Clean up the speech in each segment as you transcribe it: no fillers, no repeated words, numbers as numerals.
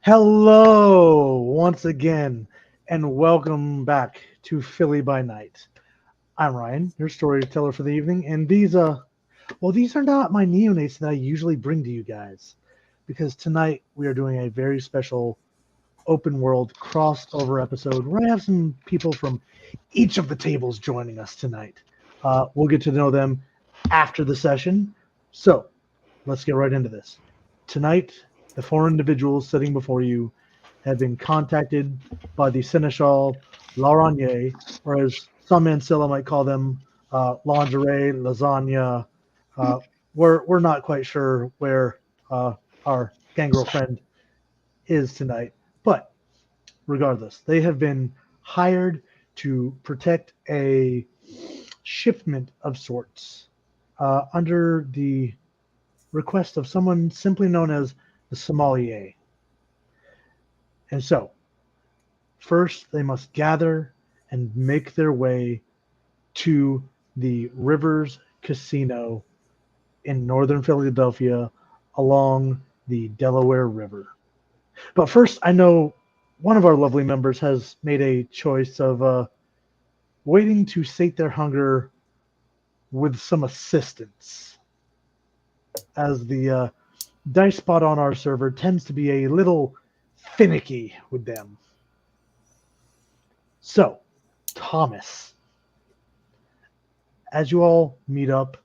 Hello, once again, and welcome back to Philly by Night. I'm Ryan, your storyteller for the evening, and these are not my neonates that I usually bring to you guys, because tonight we are doing a very special open world crossover episode where I have some people from each of the tables joining us tonight. We'll get to know them after the session, so let's get right into this. Tonight, the four individuals sitting before you have been contacted by the Seneschal Laurentier, or as some Ancilla might call them, lingerie, lasagna. Uh, we're not quite sure where our gangrel friend is tonight, but regardless, they have been hired to protect a shipment of sorts under the request of someone simply known as the Sommelier. And so, first, they must gather and make their way to the Rivers Casino in northern Philadelphia along the Delaware River. But first, I know one of our lovely members has made a choice of waiting to sate their hunger with some assistance, as the dice spot on our server tends to be a little finicky with them. So, Thomas, as you all meet up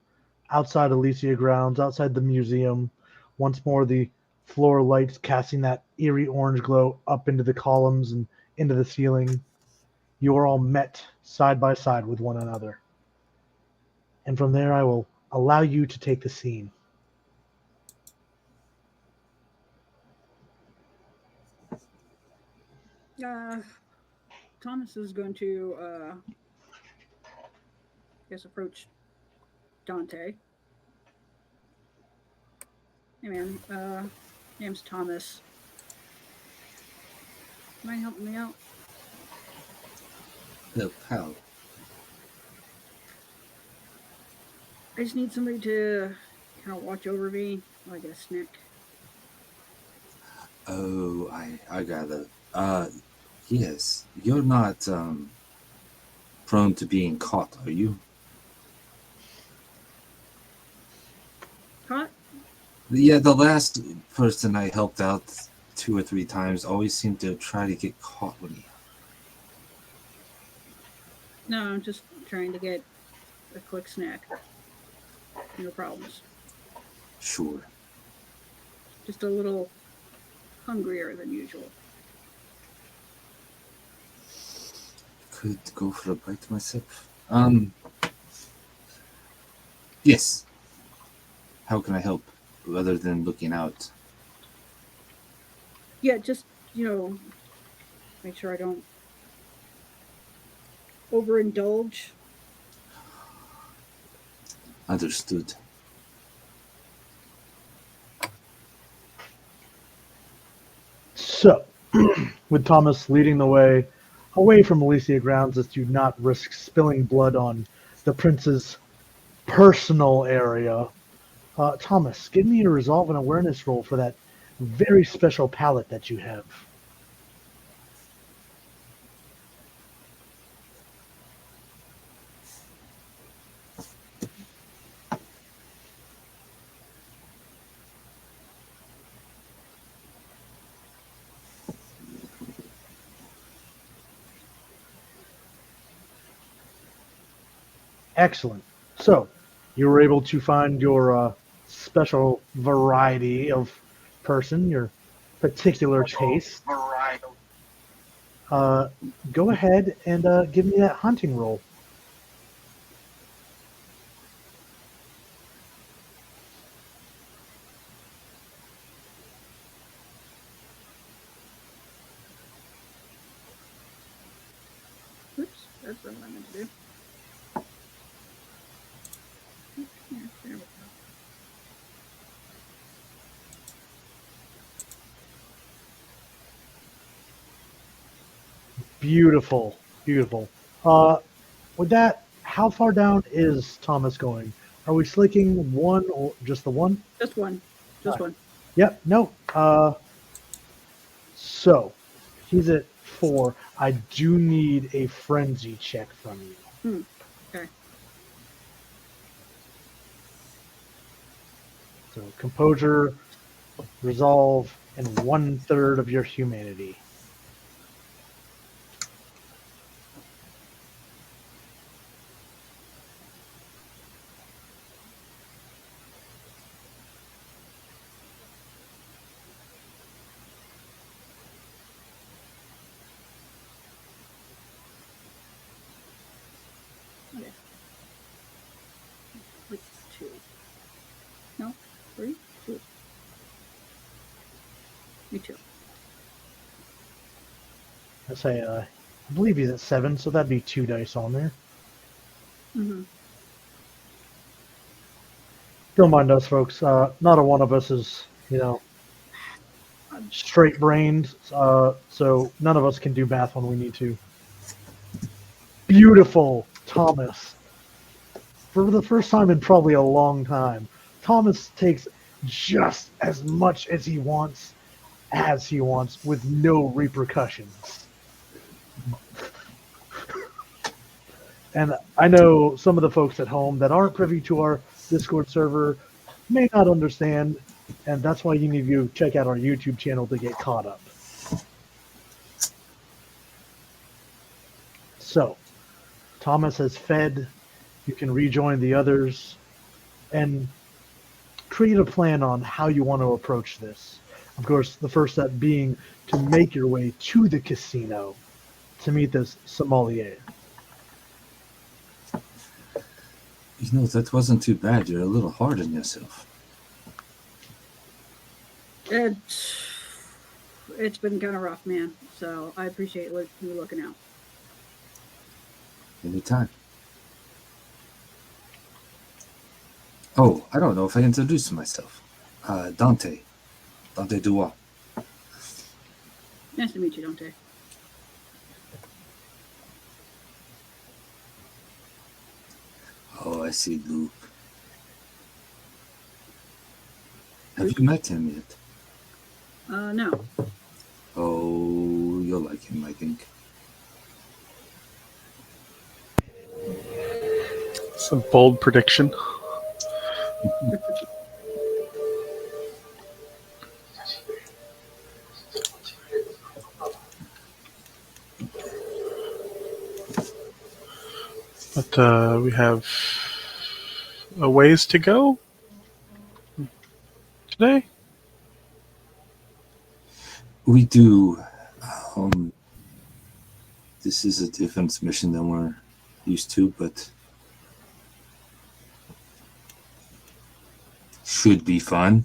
outside Elysia grounds, outside the museum, once more the floor lights casting that eerie orange glow up into the columns and into the ceiling, you are all met side by side with one another. And from there, I will allow you to take the scene. Uh, Thomas is going to, approach Dante. Hey, man. Name's Thomas. Mind helping me out? Help, how? I just need somebody to kind of watch over me while I get a snack. Oh, I got it. Yes, you're not prone to being caught, are you? Caught? Yeah, the last person I helped out 2 or 3 times always seemed to try to get caught with me. No, I'm just trying to get a quick snack. No problems. Sure. Just a little hungrier than usual. Could go for a bite myself. Yes. How can I help other than looking out? Yeah, just, make sure I don't overindulge. Understood. So, with Thomas leading the way away from Elysia grounds as to not risk spilling blood on the prince's personal area, Thomas, give me a resolve and awareness roll for that very special palette that you have. Excellent. So, you were able to find your special variety of person, your particular taste. Uh, Go ahead and give me that hunting roll. Oops, that's not what I meant to do. Yeah, there we go. Beautiful, beautiful. Uh, with that, how far down is Thomas going? Are we slicking one or just the one? Just one. Uh, Just one. yep, no. So, he's at 4. I do need a frenzy check from you. Okay. So, composure, resolve, and 1/3 of your humanity. Okay. Like 2. No, 3, 2. Me too. I believe he's at 7, so that'd be 2 dice on there. Mm-hmm. Don't mind us, folks. Not a one of us is, straight brained, so none of us can do math when we need to. Beautiful, Thomas. For the first time in probably a long time, Thomas takes just as much as he wants with no repercussions. And I know some of the folks at home that aren't privy to our Discord server may not understand, and that's why you need to check out our YouTube channel to get caught up. So, Thomas has fed. You can rejoin the others and create a plan on how you want to approach this. Of course, the first step being to make your way to the casino to meet this sommelier. That wasn't too bad. You're a little hard on yourself. It's been kind of rough, man. So I appreciate you looking out. Anytime. Oh, I don't know if I introduced myself. Dante. Dante Duval. Nice to meet you, Dante. Oh, I see Luke. Have you met him yet? No. Oh, you'll like him, I think. It's a bold prediction. But we have a ways to go today. We do. This is a different mission than we're used to, but should be fun.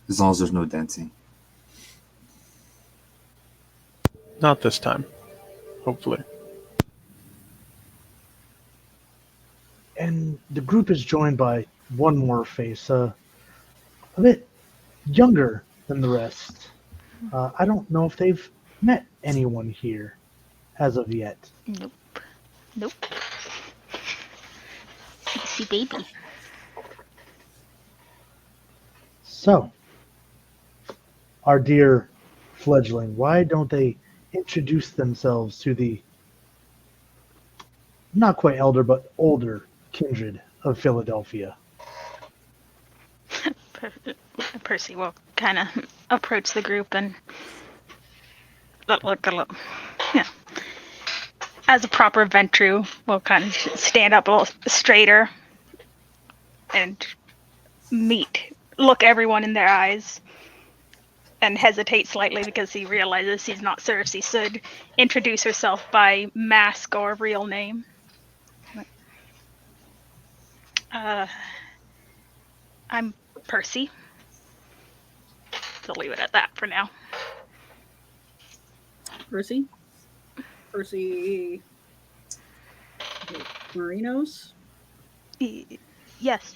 As long as there's no dancing. Not this time. Hopefully. And the group is joined by one more face, a bit younger than the rest. I don't know if they've met anyone here as of yet. Nope. See, baby. So, our dear fledgling, why don't they introduce themselves to the not quite elder but older kindred of Philadelphia? Percy will kind of approach the group and look, yeah. As a proper Ventru, will kind of stand up a little straighter and look everyone in their eyes, and hesitate slightly because he realizes he's not Cersei, should introduce herself by mask or real name. I'm Percy. So leave it at that for now. Percy? Marinos? Yes.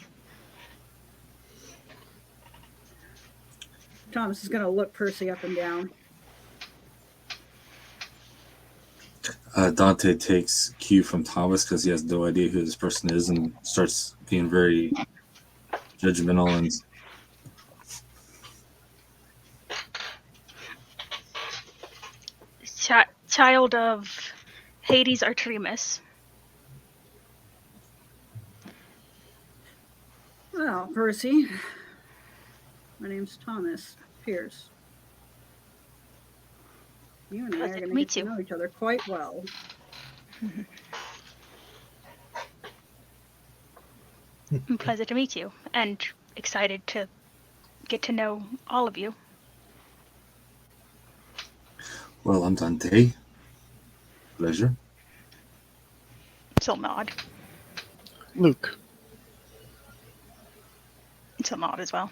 Thomas is going to look Percy up and down. Dante takes cue from Thomas because he has no idea who this person is and starts being very judgmental and child of Hades Artemis. Well, Percy, my name's Thomas Pierce. You and I are Pleasure to going to get meet to you. know each other quite well. Pleasure to meet you, and excited to get to know all of you. Well, I'm Dante. Pleasure. She'll nod. Luke. She'll nod as well.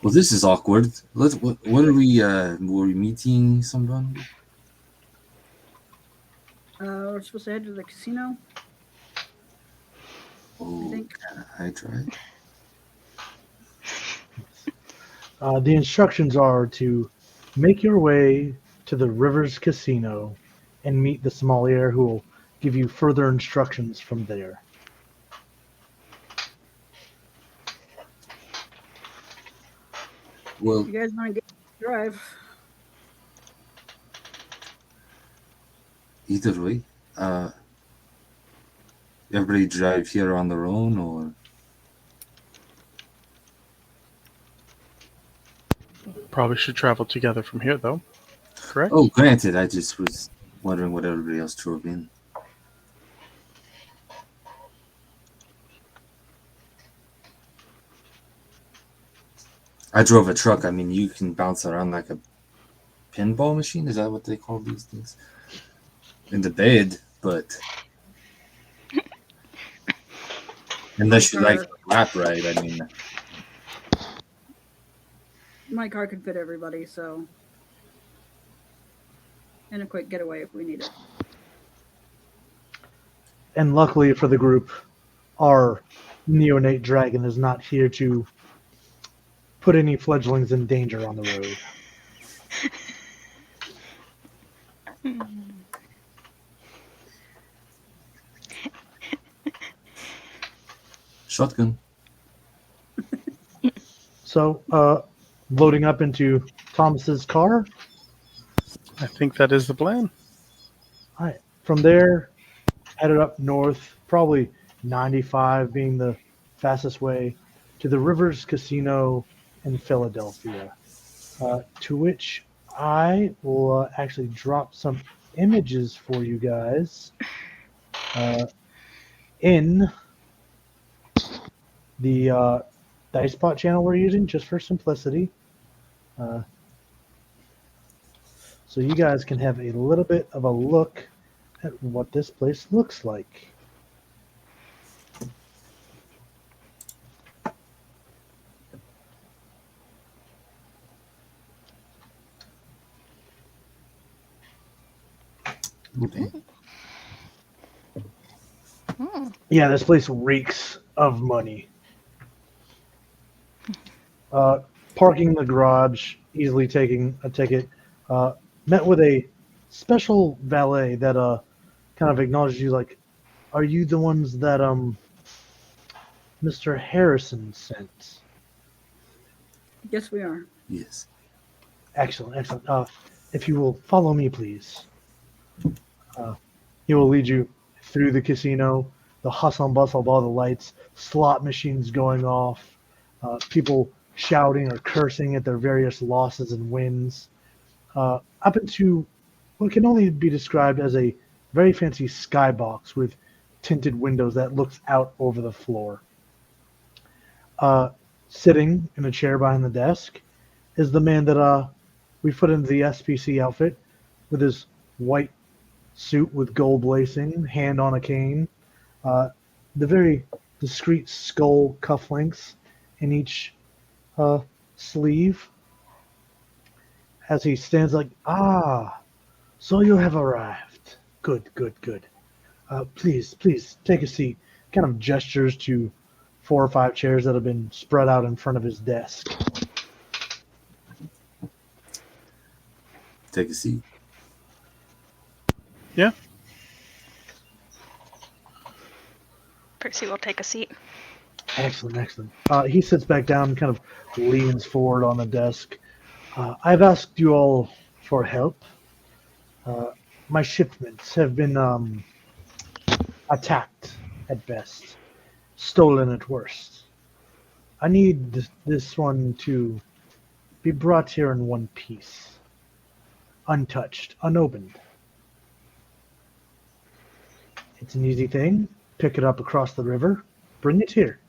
Well, this is awkward. What are we? Were we meeting someone? We're supposed to head to the casino, I Oh, think. I tried. The instructions are to make your way to the Rivers Casino and meet the Sommelier, who will give you further instructions from there. Well, You guys want to get drive? either way, everybody drive here on their own, or Probably should travel together from here, though. Correct? oh, granted. I just was wondering what everybody else drove in. I drove a truck. I mean, you can bounce around like a pinball machine. Is that what they call these things? In the bed, but unless you like lap ride, I mean, My car could fit everybody, so. And a quick getaway if we need it. And luckily for the group, our neonate dragon is not here to put any fledglings in danger on the road. shotgun. So, loading up into Thomas's car. I think that is the plan. All right. From there, headed up north, probably 95 being the fastest way, to the Rivers Casino in Philadelphia, to which I will actually drop some images for you guys in the DiceBot channel we're using just for simplicity. So you guys can have a little bit of a look at what this place looks like. Okay. Yeah, this place reeks of money. Parking in the garage, easily taking a ticket. Met with a special valet that kind of acknowledged you, like, are you the ones that Mr. Harrison sent? Yes, we are. Yes. Excellent, excellent. If you will follow me, please. He will lead you through the casino, the hustle and bustle of all the lights, slot machines going off, people shouting or cursing at their various losses and wins, up into what can only be described as a very fancy skybox with tinted windows that looks out over the floor. Sitting in a chair behind the desk is the man that we put into the SPC outfit with his white suit with gold lacing, hand on a cane, the very discreet skull cufflinks in each sleeve as he stands like, so you have arrived. Good, good, good. Please, please take a seat. Kind of gestures to 4 or 5 chairs that have been spread out in front of his desk. Take a seat. Yeah. Percy will take a seat. Excellent, excellent. He sits back down, kind of leans forward on the desk. I've asked you all for help. Uh, my shipments have been attacked at best, stolen at worst. I need this one to be brought here in one piece, untouched, unopened. It's an easy thing. Pick it up across the river, bring it here.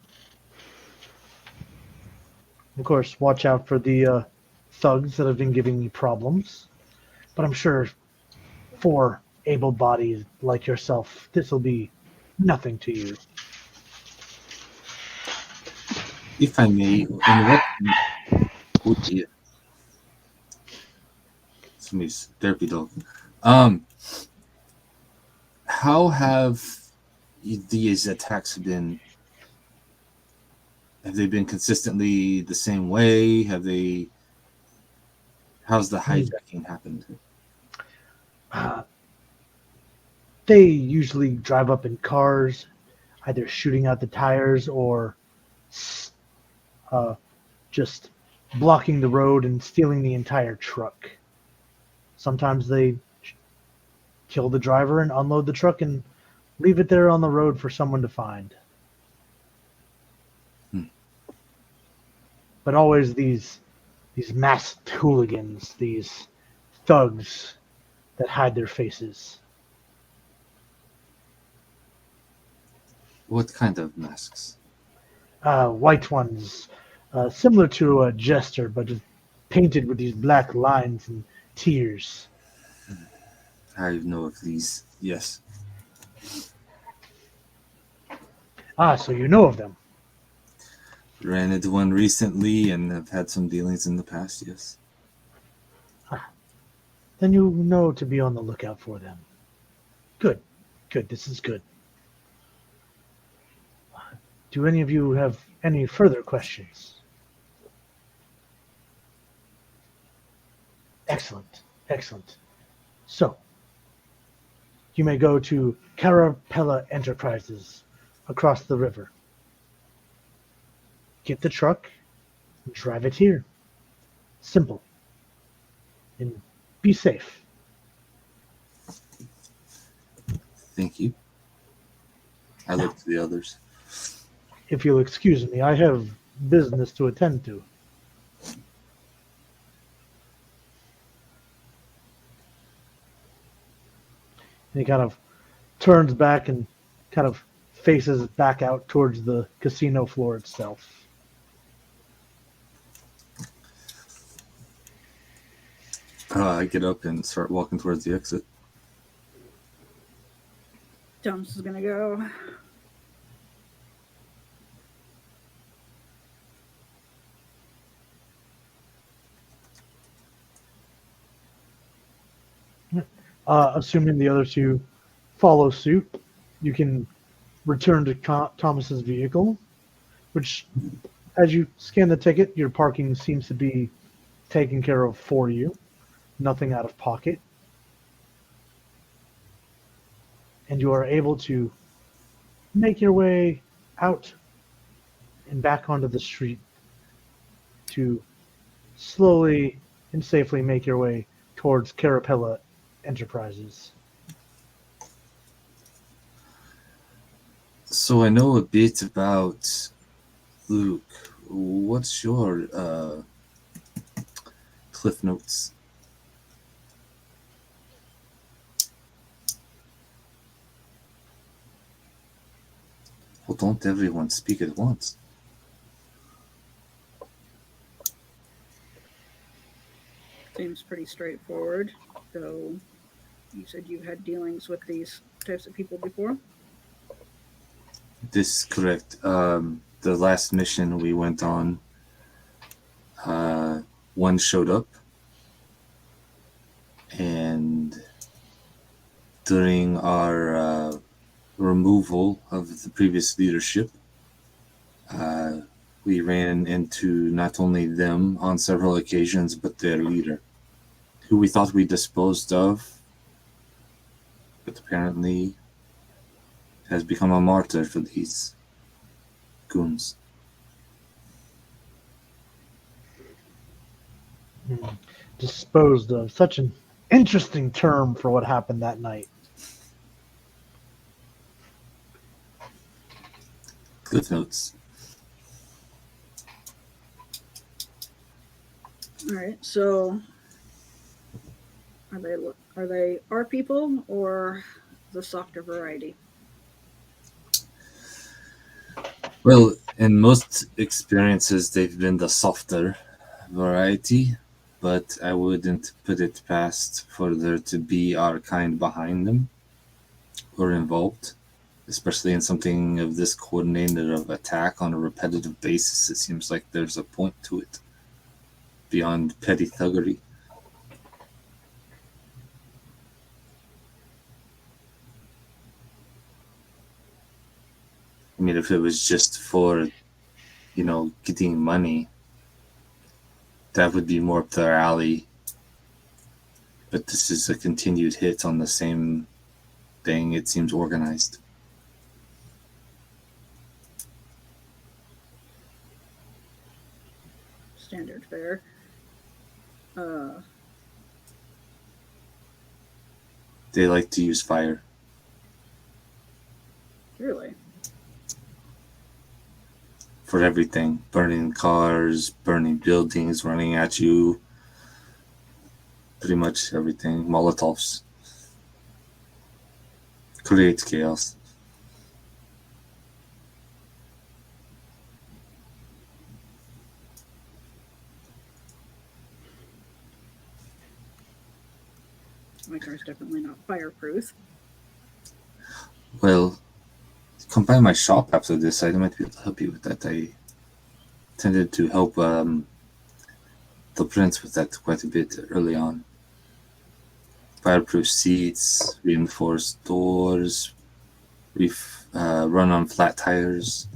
Of course, watch out for the thugs that have been giving me problems. But I'm sure for able-bodied like yourself, this will be nothing to you. If I may, in what? Oh dear, somebody's therapy dog. Um, how have these attacks been? Have they been consistently the same way? Have they? How's the hijacking happened? Uh, they usually drive up in cars, either shooting out the tires or uh, just blocking the road and stealing the entire truck. Sometimes they kill the driver and unload the truck and leave it there on the road for someone to find. But always these masked hooligans, these thugs that hide their faces. What kind of masks? White ones, similar to a jester, but just painted with these black lines and tears. I know of these. Yes. Ah, so you know of them. Ran into one recently and have had some dealings in the past, yes. Then you know to be on the lookout for them. Good. Good. This is good. Do any of you have any further questions? Excellent. Excellent. So, you may go to Carapella Enterprises across the river. Get the truck and drive it here. Simple. And be safe. Thank you. I look to the others. If you'll excuse me, I have business to attend to. And he kind of turns back and kind of faces back out towards the casino floor itself. I get up and start walking towards the exit. Thomas is gonna go. Assuming the other two follow suit, you can return to Thomas's vehicle, which, as you scan the ticket, your parking seems to be taken care of for you. Nothing out of pocket. And you are able to make your way out and back onto the street to slowly and safely make your way towards Carapella Enterprises. So I know a bit about Luke. What's your cliff notes? Well, don't everyone speak at once. Seems pretty straightforward, though you said you had dealings with these types of people before. This is correct. The last mission we went on, one showed up, and during our removal of the previous leadership, we ran into not only them on several occasions, but their leader, who we thought we disposed of, but apparently has become a martyr for these goons. Disposed of. Such an interesting term for what happened that night. Cliff notes. All right. So, are they our people or the softer variety? Well, in most experiences, they've been the softer variety, but I wouldn't put it past for there to be our kind behind them or involved, especially in something of this coordinated of attack on a repetitive basis. It seems like there's a point to it beyond petty thuggery. I mean, if it was just for, getting money, that would be more up their alley. But this is a continued hit on the same thing. It seems organized. Standard fare. They like to use fire. Really? For everything. Burning cars, burning buildings, running at you. Pretty much everything. Molotovs. Creates chaos. My car's definitely not fireproof. Well, come by my shop after this. I might be able to help you with that. I tended to help the prince with that quite a bit early on. Fireproof seats, reinforced doors, run on flat tires.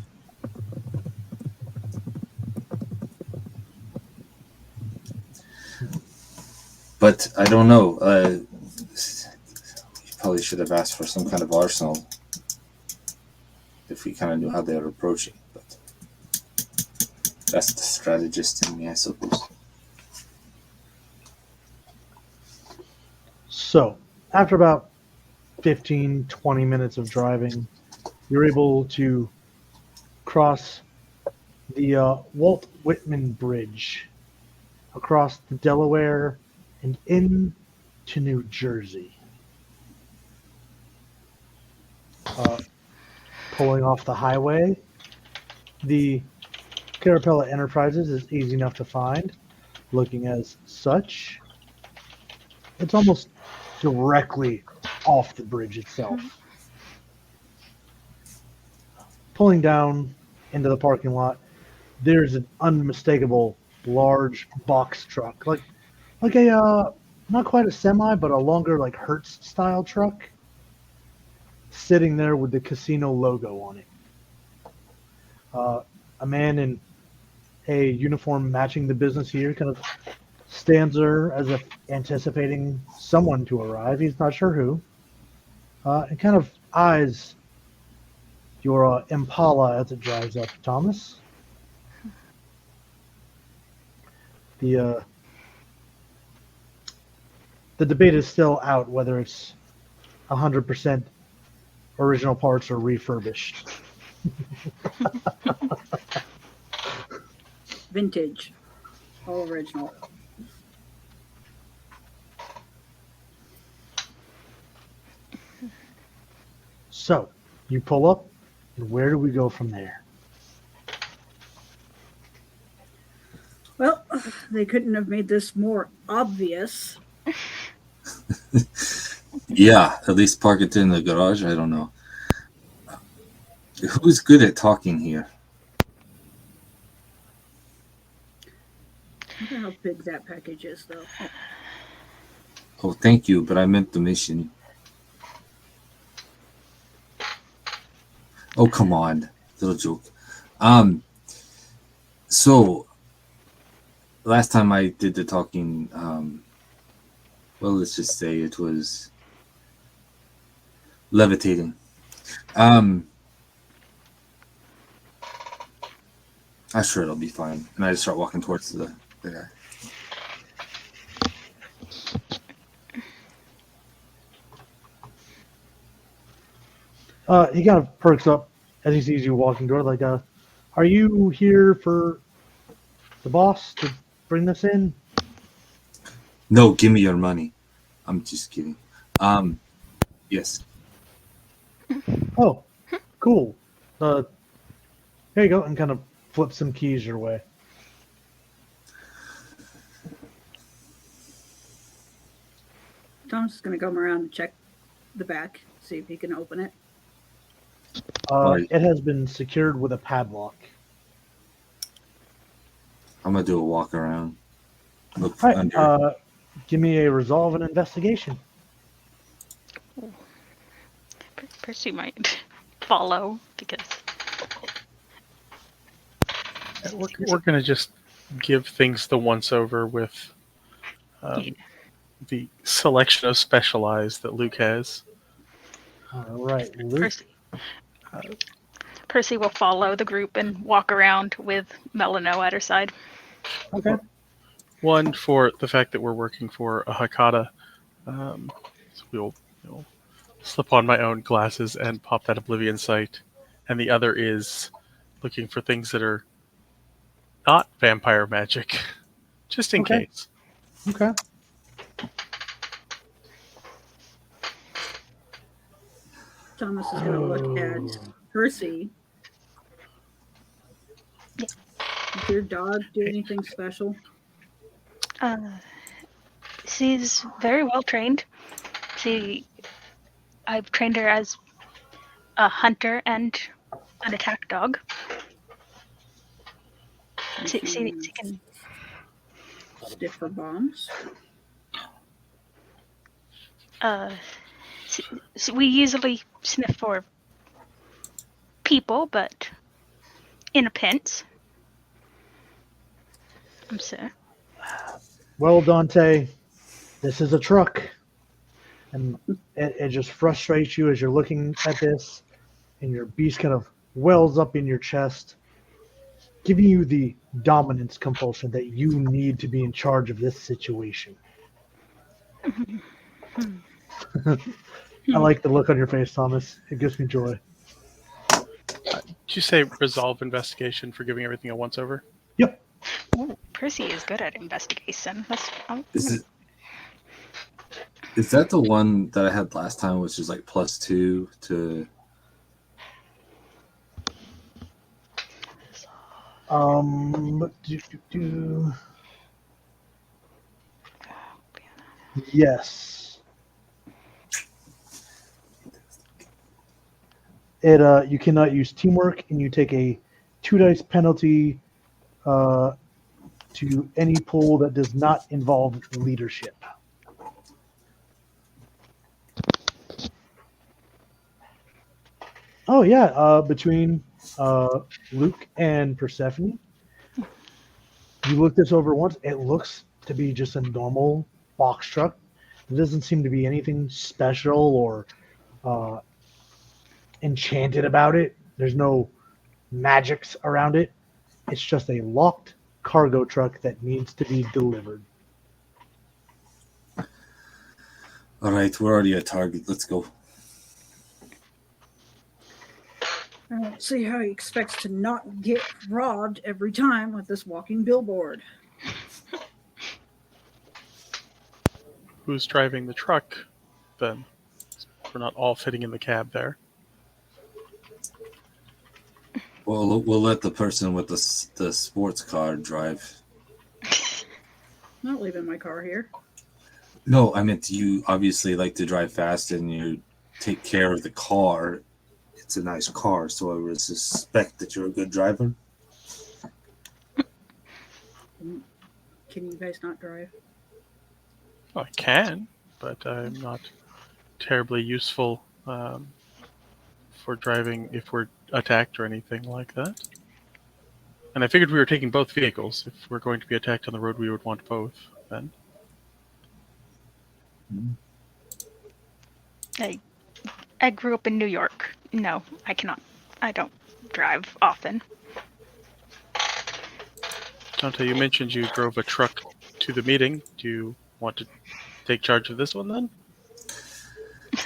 But I don't know. You probably should have asked for some kind of arsenal if we kind of knew how they were approaching. But that's the strategist in me, I suppose. So, after about 15, 20 minutes of driving, you're able to cross the Walt Whitman Bridge across the Delaware and into New Jersey. Pulling off the highway, the Carapella Enterprises is easy enough to find. Looking as such, it's almost directly off the bridge itself. Pulling down into the parking lot, there's an unmistakable large box truck, like a not quite a semi, but a longer like Hertz style truck, sitting there with the casino logo on it. A man in a uniform matching the business here kind of stands there as if anticipating someone to arrive. He's not sure who. And kind of eyes your Impala as it drives up, Thomas. The debate is still out whether it's 100% original parts or refurbished. Vintage. All original. So, you pull up, and where do we go from there? Well, they couldn't have made this more obvious. Yeah, at least park it in the garage. I don't know. Who's good at talking here? I wonder how big that package is, though. Oh, thank you, but I meant the mission. Oh, come on. Little joke. So, last time I did the talking, well, let's just say it was levitating. I'm sure it'll be fine. And I just start walking towards the guy. He kind of perks up as he sees you walking toward. Like, are you here for the boss to bring this in? No, give me your money. I'm just kidding. Yes. Oh, cool. Here you go, and kind of flip some keys your way. Tom's just going to come around and check the back, see if he can open it. Right. It has been secured with a padlock. I'm gonna do a walk around. Look All right, under. give me a resolve and investigation. Percy might follow because We're going to just give things the once over with Yeah. the selection of specialized that Luke has. All right, Luke. Percy will follow the group and walk around with Melano at her side. Okay. One for the fact that we're working for a Hakata. So we'll slip on my own glasses and pop that Oblivion sight. And the other is looking for things that are not vampire magic, just in Okay. case. Okay. Thomas is going to look at Percy. Yeah. Does your dog do anything special? She's very well trained. I've trained her as a hunter and an attack dog. She can. Stiff for bombs? We usually sniff for people, but in a pinch. I'm sorry. Well, Dante, this is a truck. And it just frustrates you as you're looking at this, and your beast kind of wells up in your chest, giving you the dominance compulsion that you need to be in charge of this situation. I like the look on your face, Thomas. It gives me joy. Did you say resolve investigation for giving everything a once over? Yep. Ooh, Percy is good at investigation. Is that the one that I had last time, which is like +2 to? Yes. It you cannot use teamwork, and you take a 2 dice penalty to any pool that does not involve leadership. Oh yeah, between Luke and Persephone, you look this over once. It looks to be just a normal box truck. It doesn't seem to be anything special or enchanted about it. There's no magics around it. It's just a locked cargo truck that needs to be delivered. All right, we're already at target. Let's go. I don't see how he expects to not get robbed every time with this walking billboard. Who's driving the truck, then? We're not all fitting in the cab there. Well, we'll let the person with the sports car drive. I'm not leaving my car here. No, I meant you obviously like to drive fast and you take care of the car. It's a nice car, so I would suspect that you're a good driver. Can you guys not drive? Well, I can, but I'm not terribly useful for driving if we're attacked or anything like that. And I figured we were taking both vehicles. If we're going to be attacked on the road, we would want both then. I grew up in New York. No, I cannot. I don't drive often. Dante, you mentioned you drove a truck to the meeting. Do you want to take charge of this one then?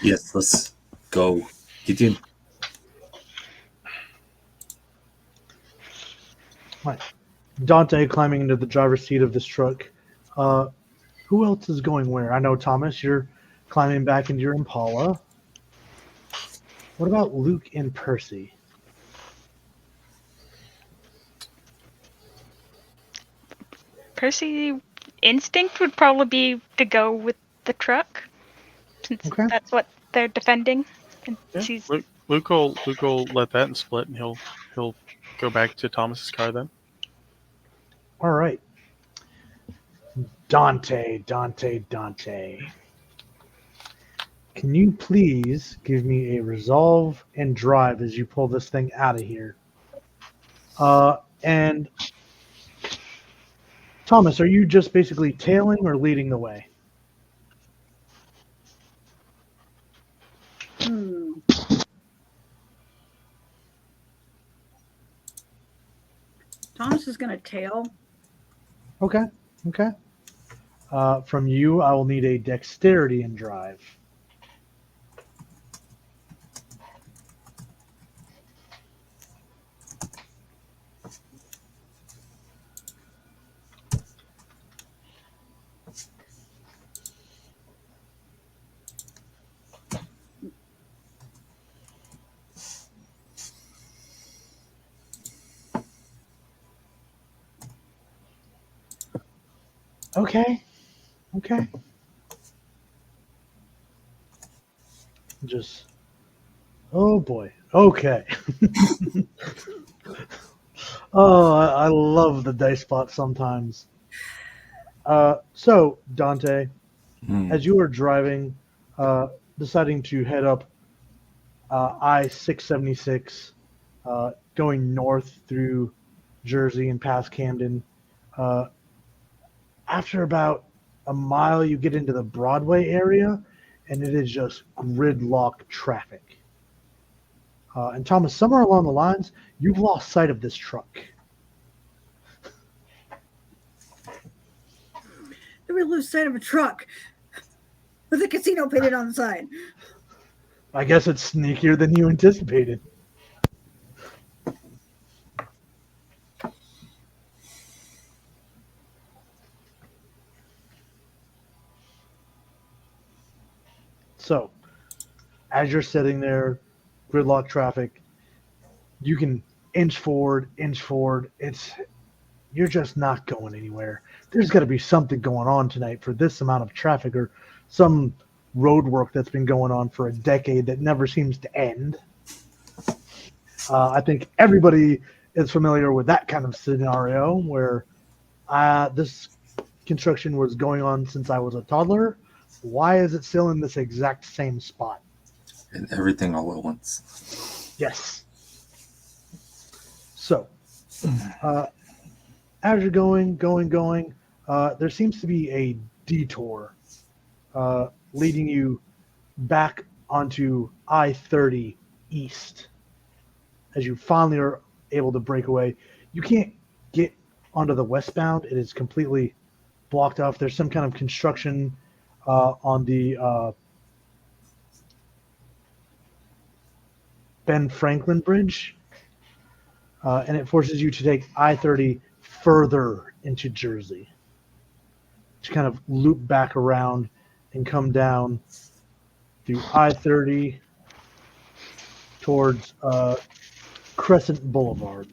Yes, let's go. Get in. Right. Dante climbing into the driver's seat of this truck. Who else is going where? I know, Thomas, you're climbing back into your Impala. What about Luke and Percy? Percy instinct would probably be to go with the truck, since Okay. that's what they're defending. And Yeah. she's Luke will let that and split, and he'll go back to Thomas's car then. All right. Dante. Can you please give me a resolve and drive as you pull this thing out of here? And Thomas, are you just basically tailing or leading the way? Thomas is going to tail. Okay. From you, I will need a dexterity and drive. Okay. Just, oh boy. Okay. Oh, I love the dice spot sometimes. So, Dante, as you are driving, deciding to head up I-676, going north through Jersey and past Camden, after about a mile, you get into the Broadway area, and it is just gridlock traffic. And Thomas, somewhere along the lines, you've lost sight of this truck. Did we lose sight of a truck with a casino painted on the side? I guess it's sneakier than you anticipated. So, as you're sitting there, gridlock traffic, you can inch forward. You're just not going anywhere. There's got to be something going on tonight for this amount of traffic, or some road work that's been going on for a decade that never seems to end. I think everybody is familiar with that kind of scenario where this construction was going on since I was a toddler. Why is it still in this exact same spot? And everything all at once. Yes. So, as you're going, there seems to be a detour leading you back onto I-30 east. As you finally are able to break away, you can't get onto the westbound. It is completely blocked off. There's some kind of construction on the Ben Franklin Bridge, and it forces you to take I-30 further into Jersey to kind of loop back around and come down through I-30 towards Crescent Boulevard.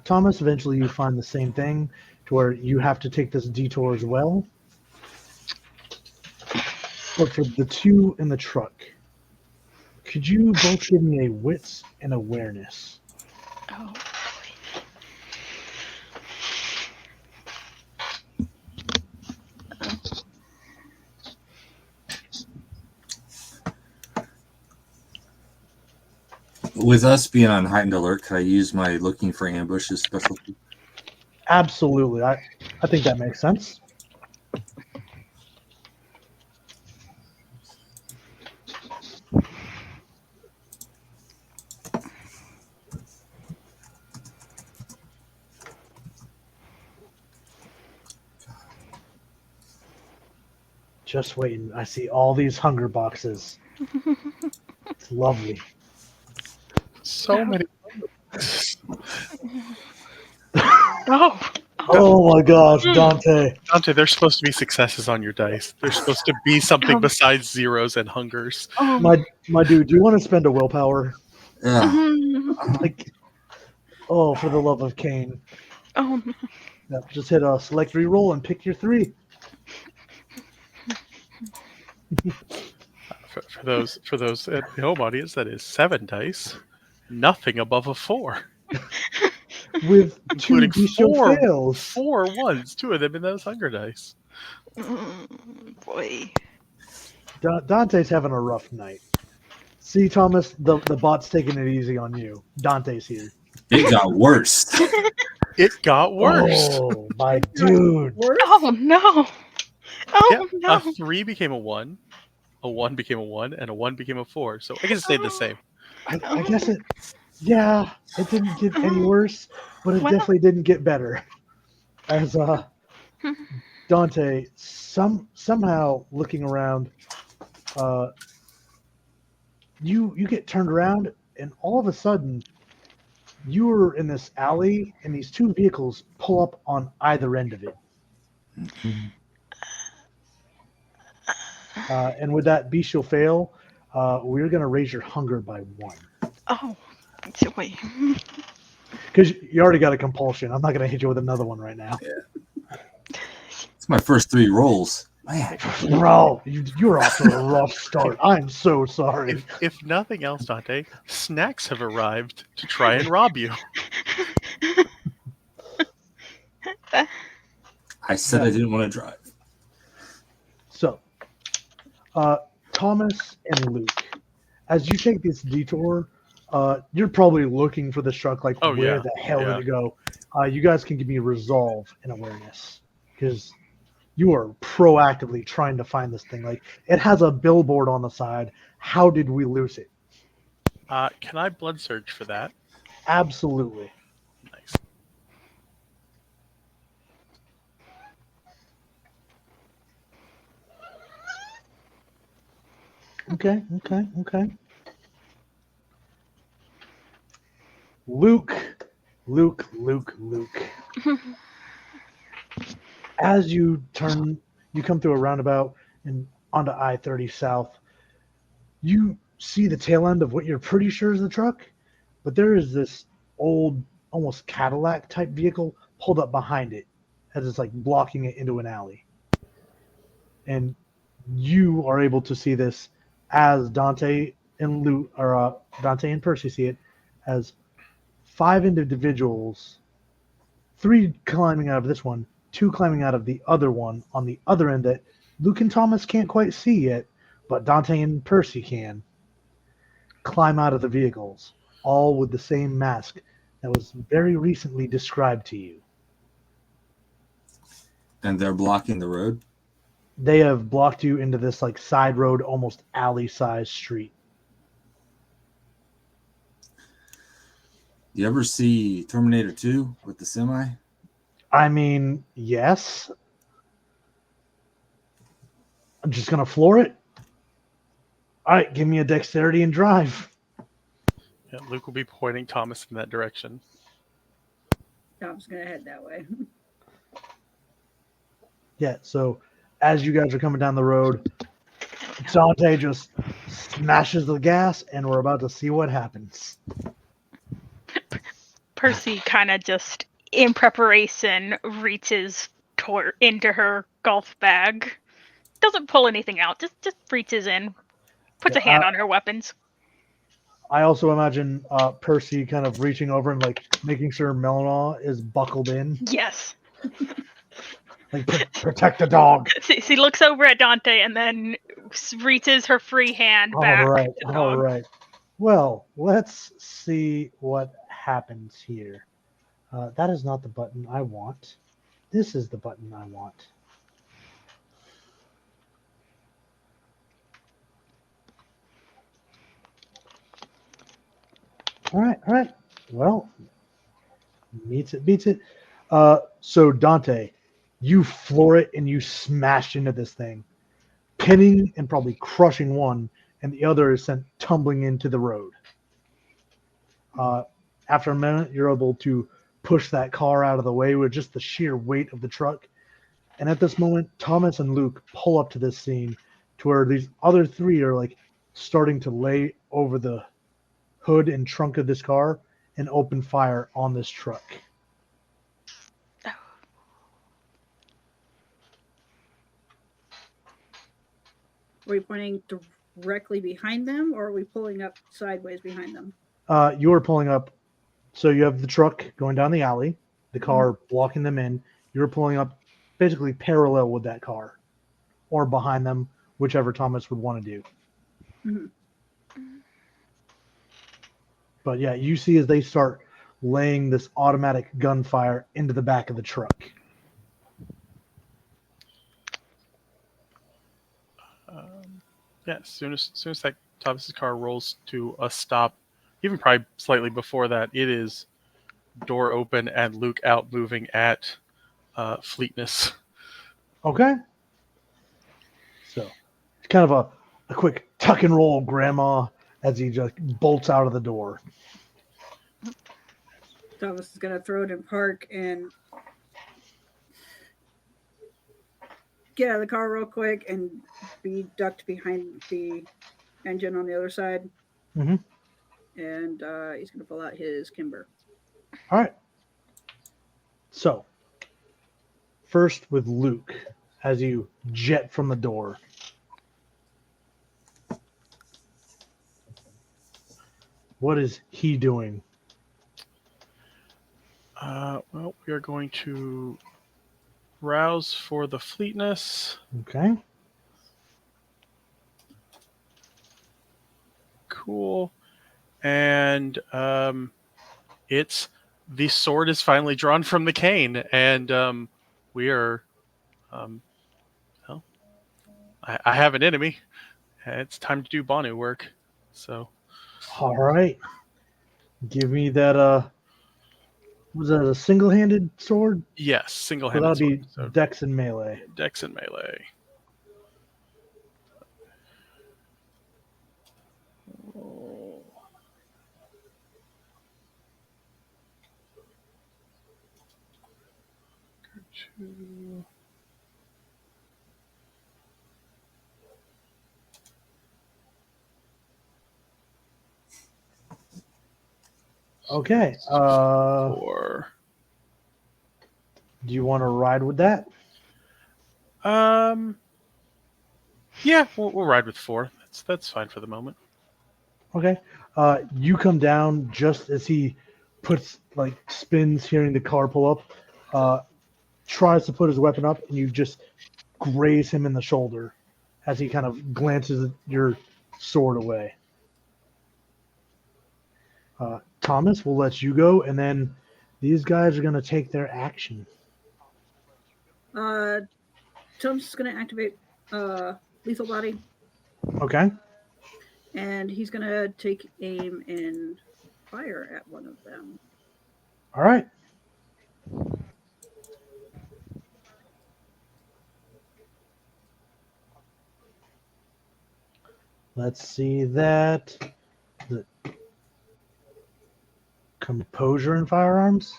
Thomas, eventually you find the same thing to where you have to take this detour as well. But for the two in the truck, could you both give me a wits and awareness? oh With us being on heightened alert, could I use my looking for ambushes specialty? Absolutely. I think that makes sense. Just waiting. I see all these hunger boxes. It's lovely. So many. Oh. Oh my gosh, Dante. Dante, there's supposed to be successes on your dice. There's supposed to be something besides zeros and hungers. My dude, do you want to spend a willpower? Yeah. Like, oh, for the love of Cain. Oh. Yeah, just hit a select reroll and pick your 3. For those at the home audience, that is 7 dice. Nothing above a 4. With 2 Including bestial fails. 4 ones, 2 of them in those hunger dice. Boy. Dante's having a rough night. See, Thomas, the bot's taking it easy on you. Dante's here. It got worse. It got worse. Oh, my dude. Worse? Oh no. Oh Yeah, no. a 3 became a 1, a 1 became a 1, and a 1 became a 4. So I guess it stayed the same. I guess it. Yeah, it didn't get any worse, but it Well. definitely didn't get better. As Dante somehow looking around, you get turned around, and all of a sudden, you were in this alley, and these 2 vehicles pull up on either end of it. And with that bestial fail, we're going to raise your hunger by 1. Oh. So wait. Because you already got a compulsion. I'm not going to hit you with another one right now. It's my first 3 rolls. Man. Bro, you're off to a rough start. I'm so sorry. If nothing else, Dante, snacks have arrived to try and rob you. I said I didn't want to drive. So, Thomas and Luke, as you take this detour, you're probably looking for this truck, like, Oh, where yeah. the hell Yeah. did it go? You guys can give me resolve and awareness, because you are proactively trying to find this thing. Like, it has a billboard on the side. How did we lose it? Can I blood surge for that? Absolutely. Nice. Okay. Luke. As you come through a roundabout and onto I-30 South, you see the tail end of what you're pretty sure is the truck, but there is this old, almost Cadillac type vehicle pulled up behind it as it's like blocking it into an alley. And you are able to see this as Dante and Dante and Percy see it as 5 individuals, 3 climbing out of this one, 2 climbing out of the other one on the other end that Luke and Thomas can't quite see yet, but Dante and Percy can climb out of the vehicles, all with the same mask that was very recently described to you. And they're blocking the road? They have blocked you into this like side road, almost alley-sized street. You ever see Terminator 2 with the semi? I mean, yes. I'm just going to floor it. All right, give me a dexterity and drive. Yeah, Luke will be pointing Thomas in that direction. Tom's gonna head that way. Yeah, so as you guys are coming down the road, Dante just smashes the gas, and we're about to see what happens. Percy kind of just, in preparation, reaches into her golf bag. Doesn't pull anything out. Just reaches in, puts a hand on her weapons. I also imagine Percy kind of reaching over and like making sure Melanaw is buckled in. Yes. Like, protect the dog. She looks over at Dante and then reaches her free hand back. All right. Well, let's see what happens here. That is not the button I want. This is the button I want. All right. Well, beats it. So Dante, you floor it and you smash into this thing. pinning and probably crushing one, and the other is sent tumbling into the road. After a minute, you're able to push that car out of the way with just the sheer weight of the truck. And at this moment, Thomas and Luke pull up to this scene to where these other three are like starting to lay over the hood and trunk of this car and open fire on this truck. Are we pointing directly behind them, or are we pulling up sideways behind them? You are pulling up, so you have the truck going down the alley, the car blocking them in. You're pulling up basically parallel with that car, or behind them, whichever Thomas would want to do. Mm-hmm. But yeah, you see as they start laying this automatic gunfire into the back of the truck. Yeah, as soon as that Thomas's car rolls to a stop, even probably slightly before that, it is door open and Luke out moving at fleetness. Okay. So it's kind of a quick tuck and roll grandma as he just bolts out of the door. Thomas is going to throw it in park and get out of the car real quick and be ducked behind the engine on the other side. Mm-hmm. And he's going to pull out his Kimber. All right. So first with Luke as you jet from the door. What is he doing? Well, we are going to rouse for the fleetness. Okay. Cool. And it's the sword is finally drawn from the cane, and we are. Well, I have an enemy. It's time to do Banu work. So. All right. Give me that. Was that a single-handed sword? Yes, So single-handed. that'll be sword. So dex and melee. dex and melee. Oh. Two. Okay. 4. Do you want to ride with that? Yeah, we'll ride with 4. That's fine for the moment. Okay. You come down just as he spins, hearing the car pull up. Tries to put his weapon up, and you just graze him in the shoulder as he kind of glances your sword away. Thomas, we'll let you go, and then these guys are going to take their action. Thomas is going to activate Lethal Body, Okay. and he's going to take aim and fire at one of them. All right. Let's see that. The composure in firearms.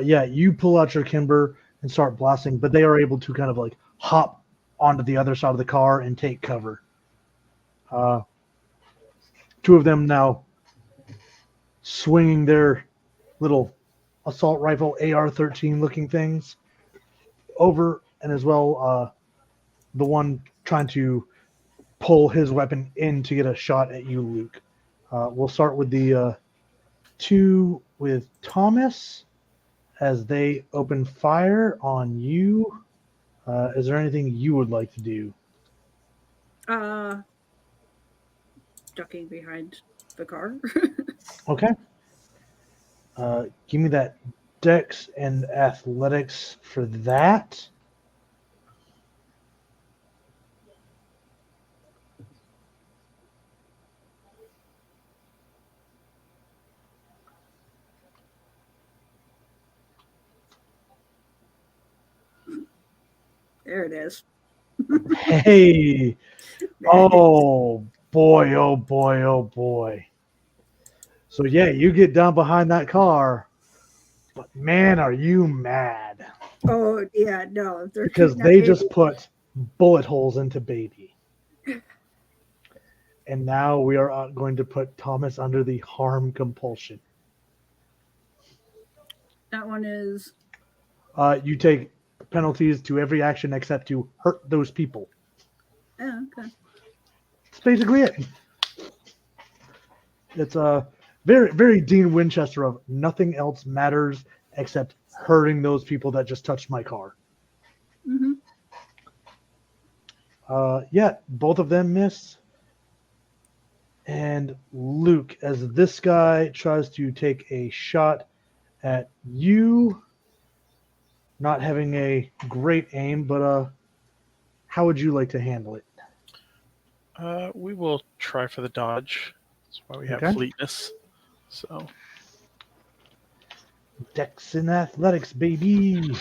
Yeah, you pull out your Kimber and start blasting, but they are able to kind of like hop onto the other side of the car and take cover. Two of them now swinging their little assault rifle AR-13 looking things over, and as well the one trying to pull his weapon in to get a shot at you, Luke. We'll start with the two with Thomas as they open fire on you. Is there anything you would like to do? Ducking behind the car. Okay. Give me that dex and athletics for that. There it is. Hey, There it is. oh boy, oh boy, oh boy. So yeah, you get down behind that car, but man, are you mad Oh, yeah, no. They're because shooting at they baby. just put bullet holes into baby. And now we are going to put Thomas under the harm compulsion. That one is. You take penalties to every action except to hurt those people. Yeah, okay. That's basically it. It's a very, very Dean Winchester of nothing else matters except hurting those people that just touched my car. Mm-hmm. Yeah, both of them miss. And Luke, as this guy tries to take a shot at you, not having a great aim, but how would you like to handle it? We will try for the dodge. That's why we have Okay. fleetness. So Dex and athletics, baby.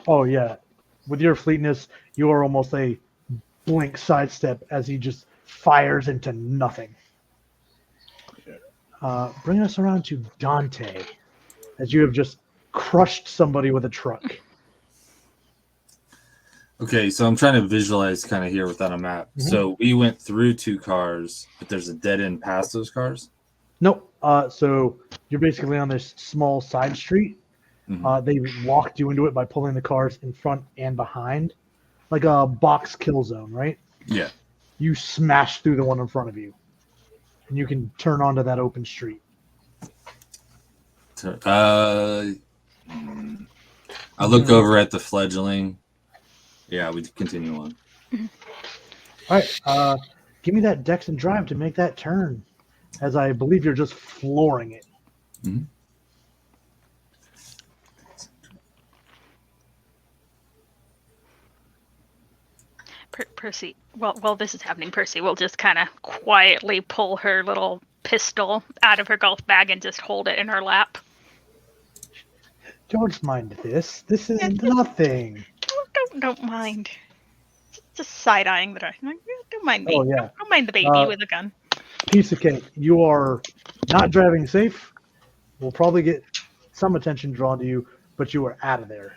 Oh yeah, with your fleetness, you are almost a blink sidestep as he just fires into nothing. Bring us around to Dante, as you have just crushed somebody with a truck. Okay, so I'm trying to visualize kind of here without a map. Mhm. So we went through 2 cars, but there's a dead end past those cars. Nope. So you're basically on this small side street. Mhm. They locked you into it by pulling the cars in front and behind, like a box kill zone, right? Yeah. You smash through the one in front of you, and you can turn onto that open street. I look over at the fledgling. Yeah, we continue on. All right. Give me that Dex and Drive to make that turn, as I believe you're just flooring it. Mhm. Percy, while this is happening, Percy will just kind of quietly pull her little pistol out of her golf bag and just hold it in her lap. Don't mind this. This is nothing. Don't mind. Just side eyeing the guy. Like, don't mind me. Oh, yeah. Don't mind the baby Uh, with a gun. Piece of cake. You are not driving safe. We'll probably get some attention drawn to you, but you are out of there.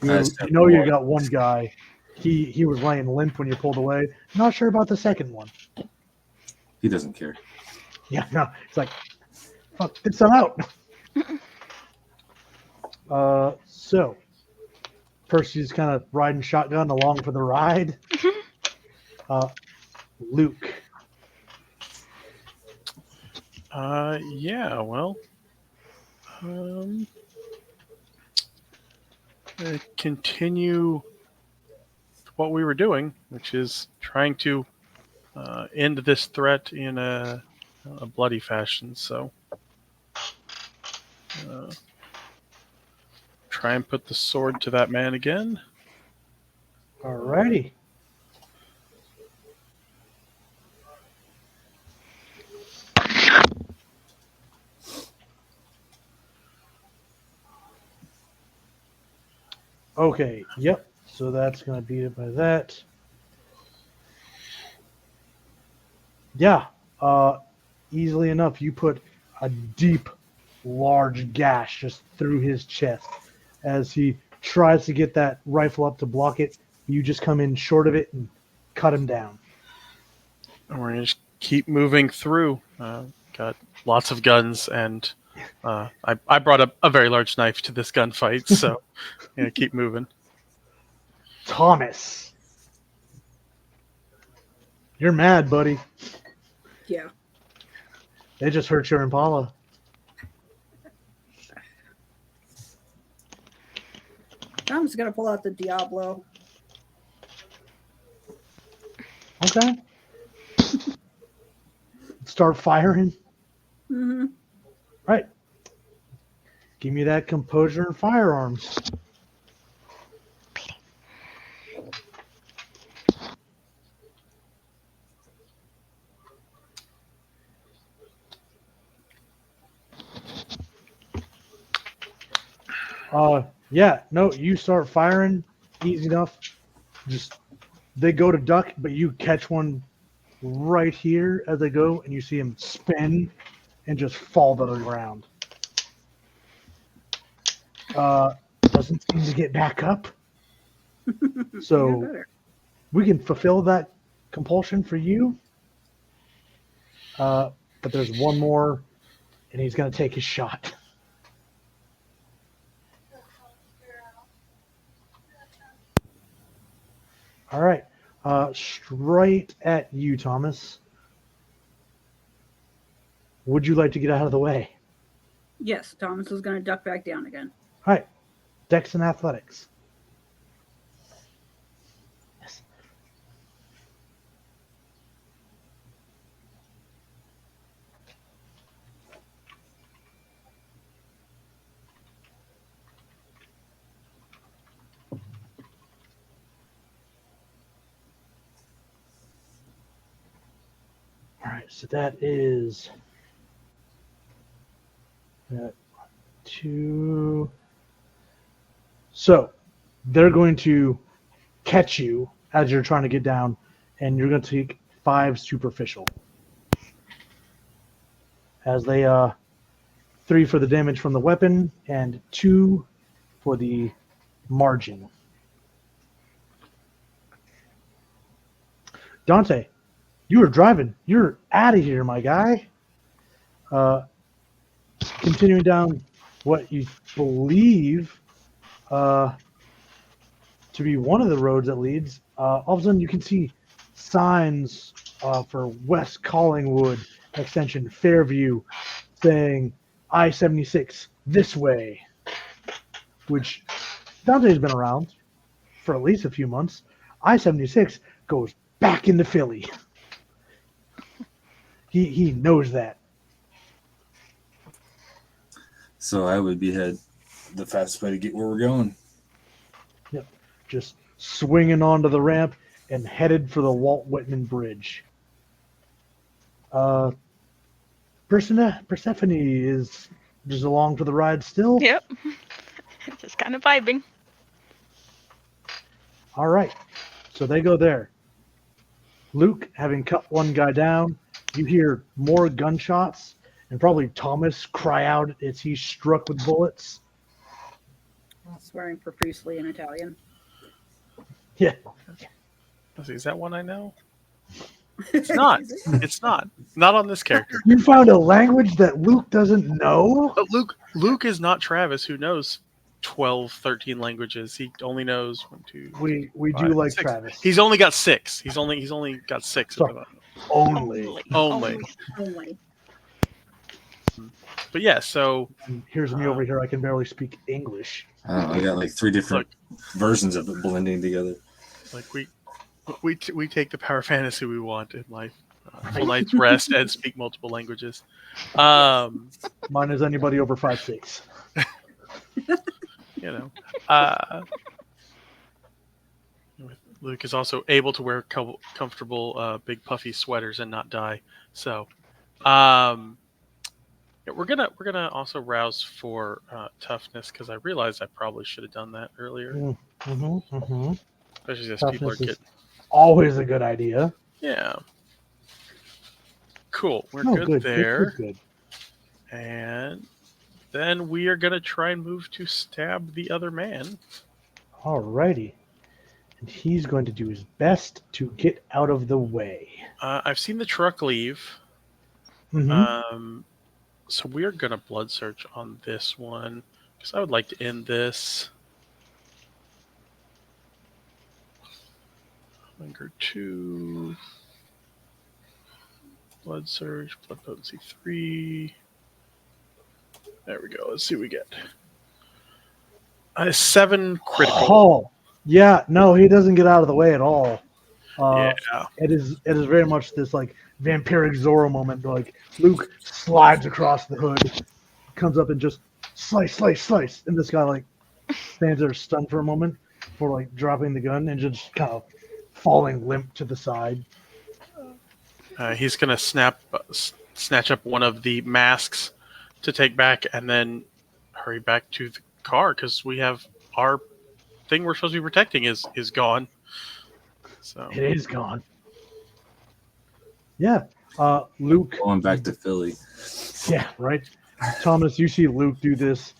You know you got one guy. He was laying limp when you pulled away. Not sure about the second one. He doesn't care. Yeah, no. It's like, fuck, get some out. So Percy's kind of riding shotgun along for the ride. Luke. yeah, well, continue what we were doing, which is trying to end this threat in a bloody fashion. So, try and put the sword to that man again. Alrighty. Okay, yep. So that's going to beat it by that. Yeah, easily enough. You put a deep, large gash just through his chest as he tries to get that rifle up to block it. You just come in short of it and cut him down. And we're going to just keep moving through. Got lots of guns, and I brought a very large knife to this gunfight, so keep moving. Thomas, you're mad, buddy. Yeah. They just hurt your Impala. I'm just gonna pull out the Diablo. Okay. Start firing. Mm-hmm. Right. Give me that composure and firearms. Yeah, no, you start firing, easy enough. Just they go to duck, but you catch one right here as they go, and you see him spin and just fall to the ground. Doesn't seem to get back up. Even So better. we can fulfill that compulsion for you. But there's one more, and he's going to take his shot. All right. Straight at you, Thomas. Would you like to get out of the way? Yes, Thomas is going to duck back down again. All right. Dex and athletics. Yes. All right. So that is 2. So they're going to catch you as you're trying to get down, and you're going to take 5 superficial. As they 3 for the damage from the weapon and 2 for the margin. Dante, you were driving. You're out of here, my guy. Continuing down what you believe to be one of the roads that leads, all of a sudden you can see signs for West Collingwood Extension Fairview saying I-76 this way, which Dante's been around for at least a few months. I-76 goes back into Philly. He knows that. So I would behead the fastest way to get where we're going. Yep. Just swinging onto the ramp and headed for the Walt Whitman Bridge. Persephone is just along for the ride still. Yep. Just kind of vibing. All right. So they go there. Luke, having cut one guy down, you hear more gunshots and probably Thomas cry out as he's struck with bullets. Swearing profusely in Italian. Yeah. Let's see, is that one I know? It's not. It's not. Not on this character. You found a language that Luke doesn't know? But Luke is not Travis, who knows 12, 13 languages. He only knows 1, 2. We do five, like 6. Travis. He's only got 6. He's only got 6 So- at the moment. Only. Only. Only. But yeah, so And here's me over here. I can barely speak English. I don't know, I got like 3 different versions of it blending together. like we take the power fantasy we want in life. Full night's rest and speak multiple languages. Mine is anybody over 5'6". You know, Luke is also able to wear comfortable, big puffy sweaters and not die. So, yeah, we're gonna also rouse for toughness because I realized I probably should have done that earlier. Mm-hmm, mm-hmm. Especially as people are Toughness is getting. always a good idea. Yeah. Cool. We're Oh, good there. Good. And then we are going to try and move to stab the other man. Alrighty. And he's going to do his best to get out of the way. I've seen the truck leave. Mm-hmm. So we are going to blood search on this one because I would like to end this. Linger 2. Blood search. Blood potency 3. There we go. Let's see what we get. 7 critical. Oh, yeah. No, he doesn't get out of the way at all. Yeah. It is very much this like vampiric Zorro moment. Like Luke slides across the hood, comes up and just slice, and this guy like stands there stunned for a moment before like dropping the gun and just kind of falling limp to the side. He's gonna snatch up one of the masks to take back, and then hurry back to car because we have our thing we're supposed to be protecting is gone. So It is gone. Yeah. Luke. Going back to Philly. Yeah, right. Thomas, you see Luke do this,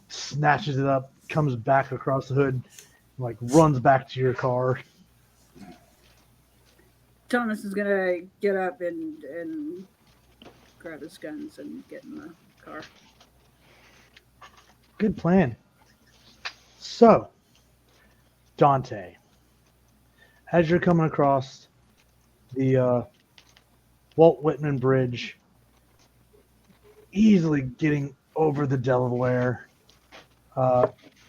snatches it up, comes back across the hood, like runs back to your car. Thomas is gonna get up and grab his guns and get in the car. Good plan. So, Dante, as you're coming across the Walt Whitman Bridge, easily getting over the Delaware,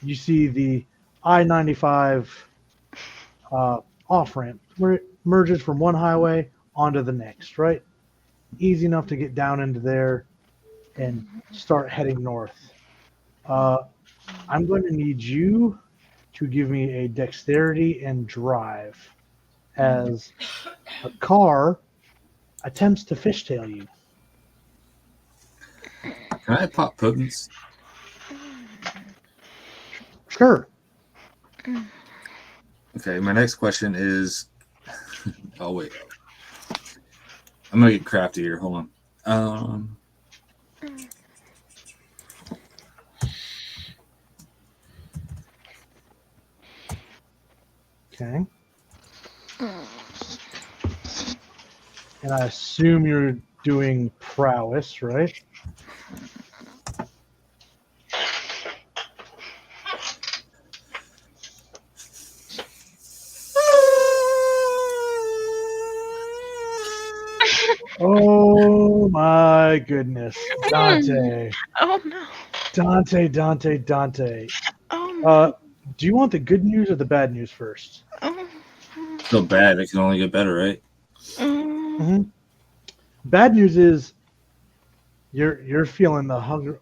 you see the I-95 off-ramp where it merges from one highway onto the next, right? Easy enough to get down into there and start heading north. I'm going to need you to give me a dexterity and drive as a car attempts to fishtail you. Can I pop potents? Sure. Okay, my next question is. Oh wait, I'm gonna get crafty here. Hold on. Okay. And I assume you're doing prowess, right? Oh my goodness. Dante. Oh no. Dante. Oh no. Do you want the good news or the bad news first? Oh. So bad, it can only get better, right? Mm-hmm. Bad news is you're feeling the hunger.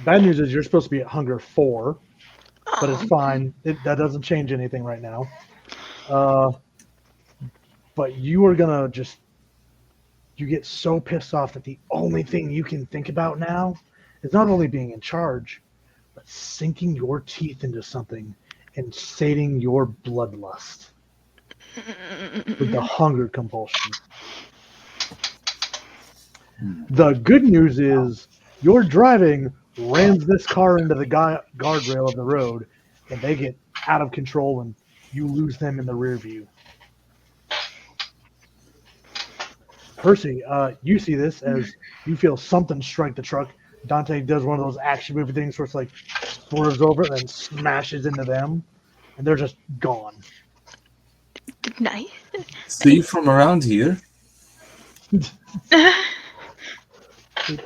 Bad news is you're supposed to be at hunger 4, but it's fine. That doesn't change anything right now. But you are gonna you get so pissed off that the only thing you can think about now is not only being in charge, but sinking your teeth into something and sating your bloodlust with the hunger compulsion. The good news is your driving rams this car into the guardrail of the road, and they get out of control, and you lose them in the rear view. Percy, you see this as you feel something strike the truck. Dante does one of those action movie things where it's like swerves over and then smashes into them, and they're just gone. Nice. See from around here.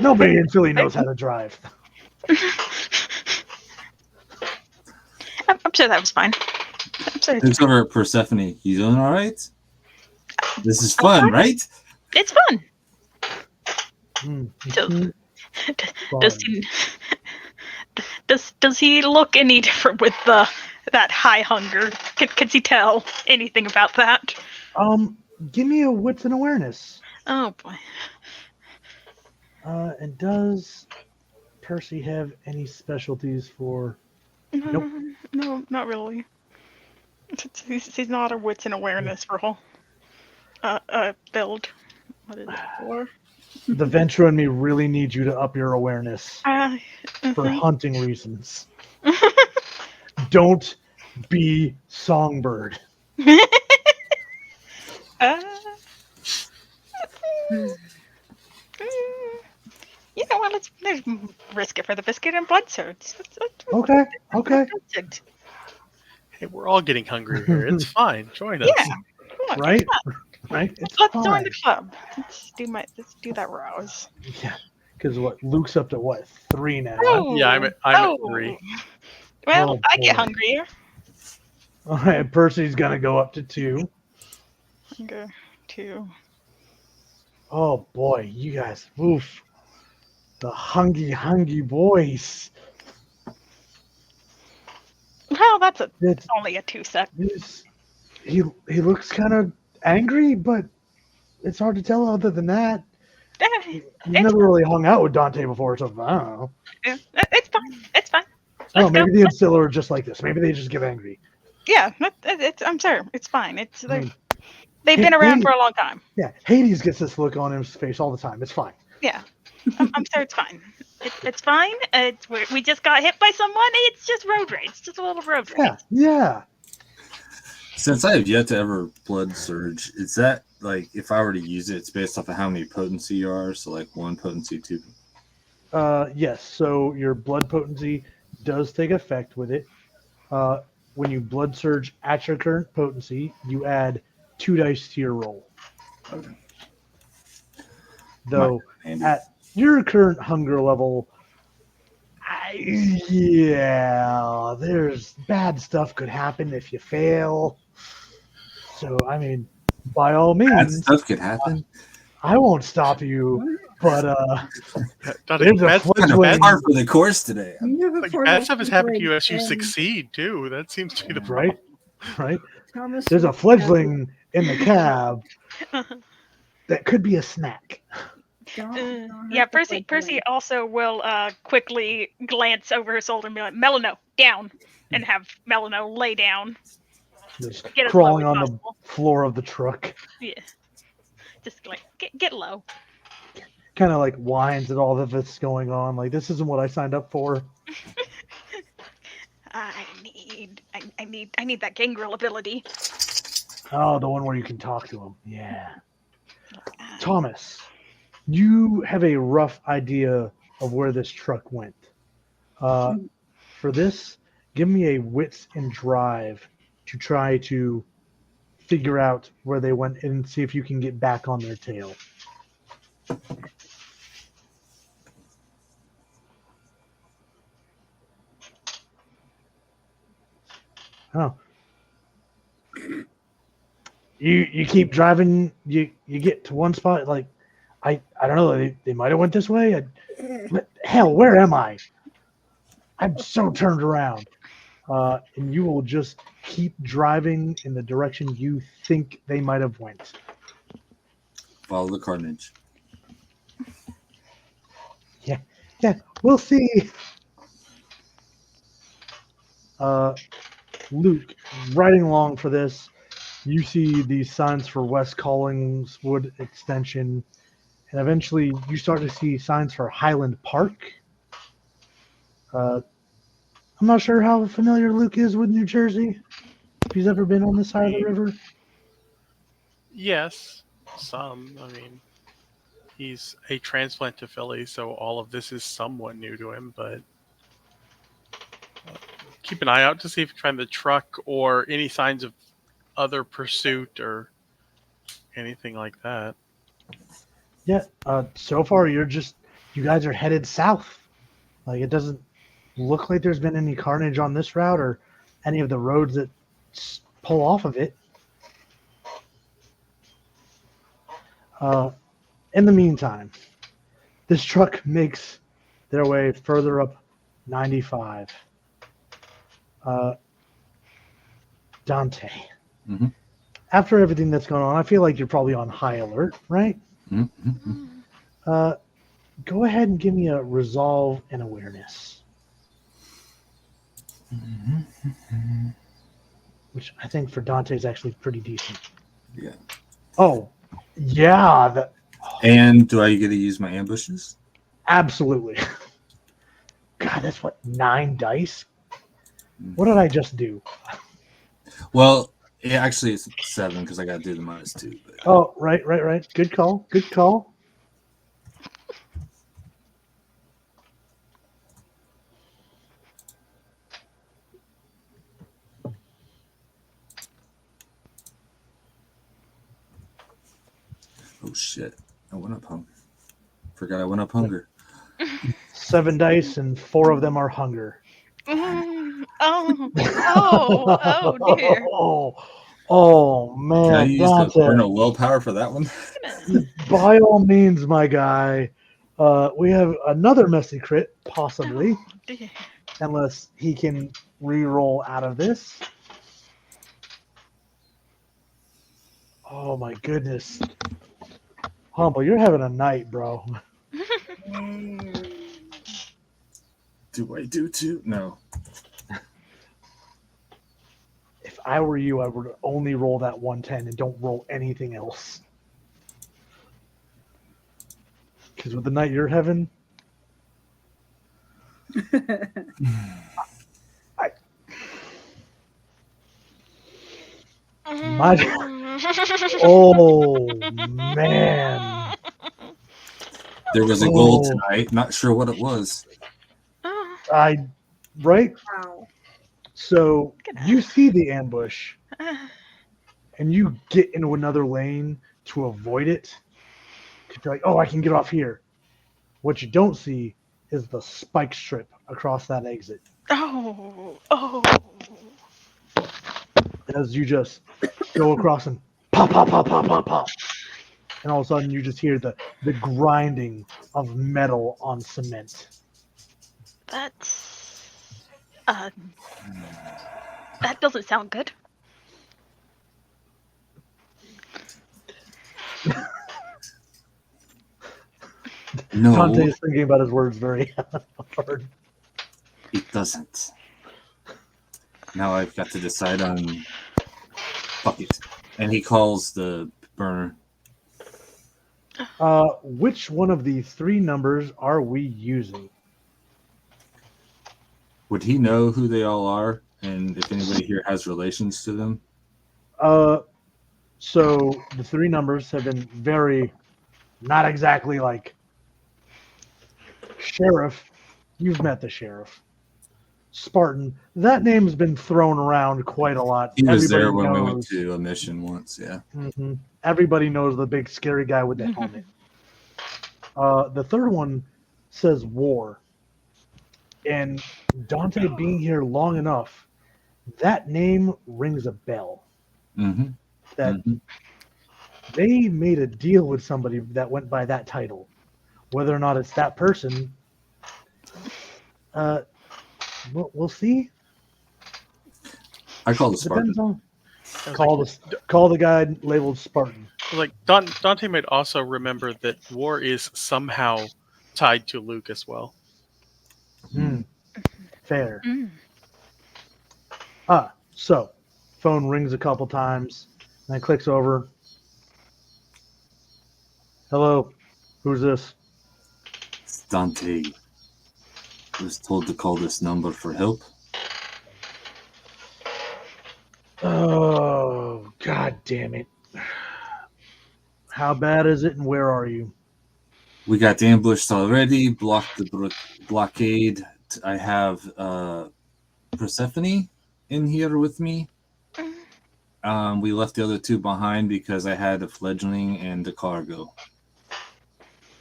Nobody in Philly knows how to drive. I'm sure that was fine. I'm sure It's over Persephone. You doing all right? This is fun, right? it's fun. Mm-hmm. Does he look any different with that high hunger? Can he tell anything about that? Give me a wits and awareness. Oh boy. And does Percy have any specialties for? Nope. No, not really. He's not a wits and awareness roll. Build. What is it for? The Venture and me really need you to up your awareness for hunting reasons. Don't be Songbird. You know what? Let's risk it for the biscuit and blood swords. Okay. hey, we're all getting hungry here. It's fine. Join us. Yeah. Come on, Right? come on. Right? It's Let's fine. join the club. Let's do that rouse. Yeah. Because Luke's up to 3 now. Yeah, I'm at 3. Well, Oh, I get boy. hungrier. All right, Percy's gonna go up to 2. Go to. Oh boy, you guys, oof. The hungry boys. Well, that's It's, only a 2 set. he looks kind of angry, but it's hard to tell other than that. You've never really hung out with Dante before, so I don't know. It's fine. No, maybe the Ancilla are just like this. Maybe they just get angry. Yeah, I'm sure it's fine. I mean, They've been around for a long time. yeah, Hades gets this look on his face all the time. It's fine. Yeah, I'm sure it's fine. It's fine. We just got hit by someone. It's just road rage. It's just a little road rage. Yeah, yeah. Since I have yet to ever blood surge, is that like if I were to use it, it's based off of how many potency you are? So like 1 potency, 2. Yes. So your blood potency does take effect with it. When you blood surge at your current potency, you add 2 dice to your roll. Okay. Though Handy. at your current hunger level, yeah, there's bad stuff could happen if you fail. So I mean, by all Bad means, stuff could happen. I won't stop you. But Dante, there's a bad, fledgling, Par for the course today. like, bad stuff has happened to you as you succeed too. That seems to be the problem. right? Thomas There's a would fledgling in the cab that could be a snack. don't Yeah, hurt the Percy fledgling. also will quickly glance over her shoulder and be like, Melano, down, and have Melano lay down. Just Get as crawling low as on the possible. floor of the truck. Yeah, just like get low. Kind of like whines at all of this going on. Like, this isn't what I signed up for. I need that gangrel ability. Oh, the one where you can talk to him. Yeah. Thomas, you have a rough idea of where this truck went. For this, give me a wits and drive to try to figure out where they went and see if you can get back on their tail. Oh. You keep driving, you get to one spot, like, I don't know, they might have went this way. Hell, where am I? I'm so turned around. And you will just keep driving in the direction you think they might have went. Follow the carnage. Yeah, we'll see. Luke, riding along for this, you see these signs for West Collingswood Extension, and eventually you start to see signs for Highland Park. I'm not sure how familiar Luke is with New Jersey. If he's ever been on this side of the river. Yes, some. I mean, he's a transplant to Philly, so all of this is somewhat new to him, but keep an eye out to see if you find the truck or any signs of other pursuit or anything like that. Yeah, so far you guys are headed south. Like, it doesn't look like there's been any carnage on this route or any of the roads that pull off of it. In the meantime, this truck makes their way further up 95. Dante, Mhm. after everything that's going on, I feel like you're probably on high alert, right? Mm-hmm. Go ahead and give me a resolve and awareness. Which I think for Dante is actually pretty decent. Yeah. Oh, yeah, And do I get to use my ambushes? absolutely. God, that's what, 9 dice? What did I just do? Well, yeah, actually it's 7 because I got to do the -2. But... Oh, right. Good call. Oh shit! I went up hunger. Forgot I went up hunger. 7 dice and 4 of them are hunger. Oh dear. Oh Can I man, use the Dante. Burno willpower for that one? By all means, my guy. We have another messy crit, possibly, Oh, dear. unless he can re-roll out of this. Oh my goodness. Humble, you're having a night, bro. Do I do 2? No. I were you, I would only roll that 110 and don't roll anything else. Because with the night you're having, I, my, oh man, There was a goal oh, tonight. Not sure what it was. I, right? Wow. So you see the ambush and you get into another lane to avoid it. You're like, oh, I can get off here. What you don't see is the spike strip across that exit. Oh. As you just go across and pop, pop, pop, pop, pop, pop. And all of a sudden you just hear the grinding of metal on cement. That's that doesn't sound good. No, Dante is thinking about his words very hard. it doesn't. Now I've got to decide on. Fuck it. And he calls the burner. Which one of the three numbers are we using? Would he know who they all are, and if anybody here has relations to them? So the three numbers have been very, not exactly like sheriff. You've met the sheriff. Spartan. That name's been thrown around quite a lot. He was Everybody there when we went knows. to a mission once. Yeah. Mm-hmm. Everybody knows the big scary guy with the helmet. The third one says war. And Dante being here long enough, that name rings a bell. Mm-hmm. That they made a deal with somebody that went by that title. Whether or not it's that person, we'll see. I call the Spartan. Depends on call the guy labeled Spartan. Like Dante might also remember that war is somehow tied to Luke as well. Fair. So phone rings a couple times, and then clicks over. Hello, who's this? It's Dante. I was told to call this number for help. Oh, god damn it. How bad is it and where are you? We got ambushed already, blocked the blockade. I have Persephone in here with me. We left the other two behind because I had a fledgling and a cargo.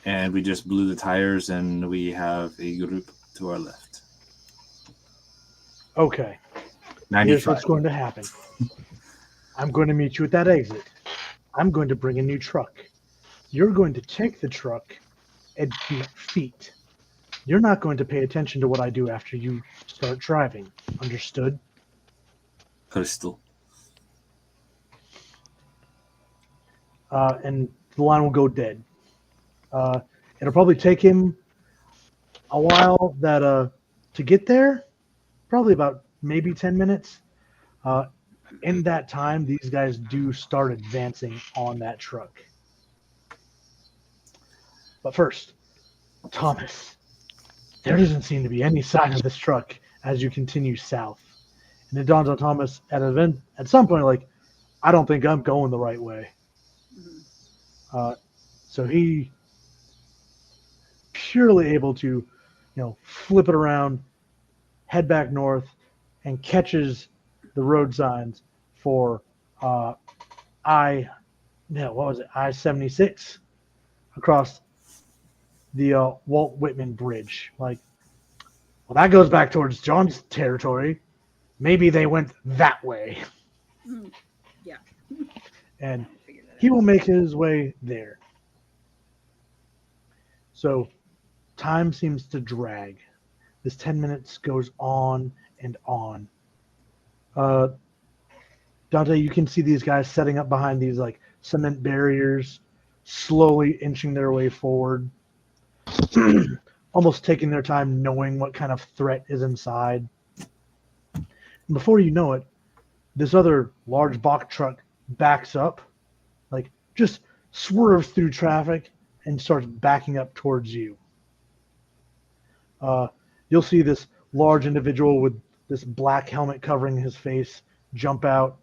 And we just blew the tires, and we have a group to our left. Okay. 95. Here's what's going to happen. I'm going to meet you at that exit. I'm going to bring a new truck. You're going to take the truck at feet. You're not going to pay attention to what I do after you start driving. Understood? Crystal. And the line will go dead. It'll probably take him a while to get there. Probably about maybe 10 minutes. In that time, these guys do start advancing on that truck. But first, Thomas, there doesn't seem to be any sign of this truck as you continue south. And it dawns on Thomas at some point, like, I don't think I'm going the right way. So he purely able to, flip it around, head back north, and catches the road signs for I-76 across the Walt Whitman Bridge. Like, well, that goes back towards John's territory. Maybe they went that way. Yeah. And he will make his way there. So time seems to drag. This 10 minutes goes on and on. Dante, you can see these guys setting up behind these like cement barriers, slowly inching their way forward, almost taking their time knowing what kind of threat is inside. And before you know it, this other large box truck backs up, like just swerves through traffic and starts backing up towards you. You'll see this large individual with this black helmet covering his face jump out,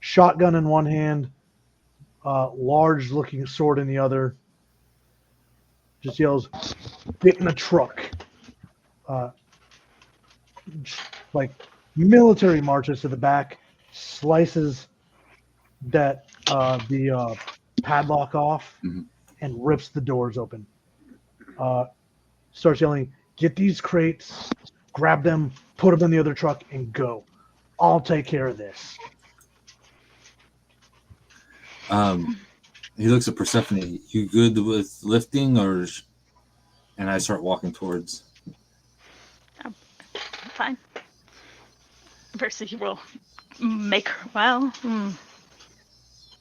shotgun in one hand, large looking sword in the other, just yells, "Get in the truck." Uh, like military marches to the back, slices the padlock off, Mhm. and rips the doors open. Starts yelling, "Get these crates, grab them, put them in the other truck, and go. I'll take care of this." He looks at Persephone. You good with lifting, or? And I start walking towards. Fine. Percy will make her. Well,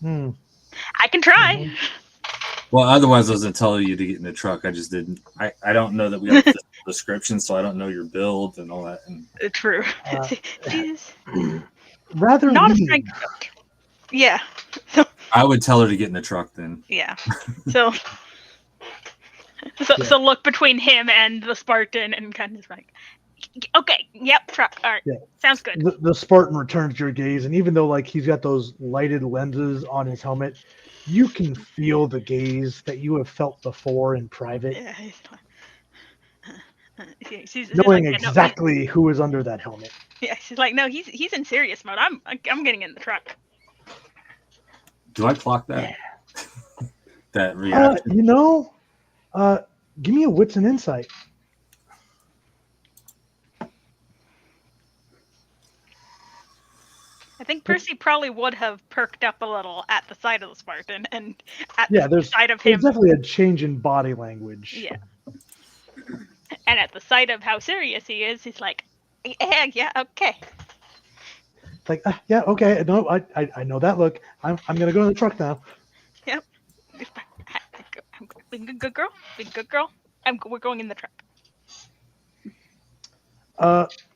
I can try. Mhm. Well, otherwise I was gonna tell you to get in the truck. I just didn't. I don't know that we have a physical description, so I don't know your build and all that. And True. Uh, She's Rather not a lean. strength coach. Yeah. So I would tell her to get in the truck then. yeah. So so look between him and the Spartan and kind of like, okay, yep, truck. All right, Yeah. sounds good. The Spartan returns your gaze, and even though like he's got those lighted lenses on his helmet, you can feel the gaze that you have felt before in private, Yeah. She's knowing like, yeah, no, exactly who is under that helmet. yeah, she's like, no, he's in serious mode. I'm getting in the truck. Do I clock that? That reaction? Give me a wits and insight. I think Percy probably would have perked up a little at the sight of the Spartan and at Yeah, the sight of there's him. definitely a change in body language. Yeah. And at the sight of how serious he is, he's like, yeah, okay. Like, yeah, okay, no, I know that look. I'm gonna go in the truck now. Yep. Being a good girl. Being a good girl. We're going in the truck.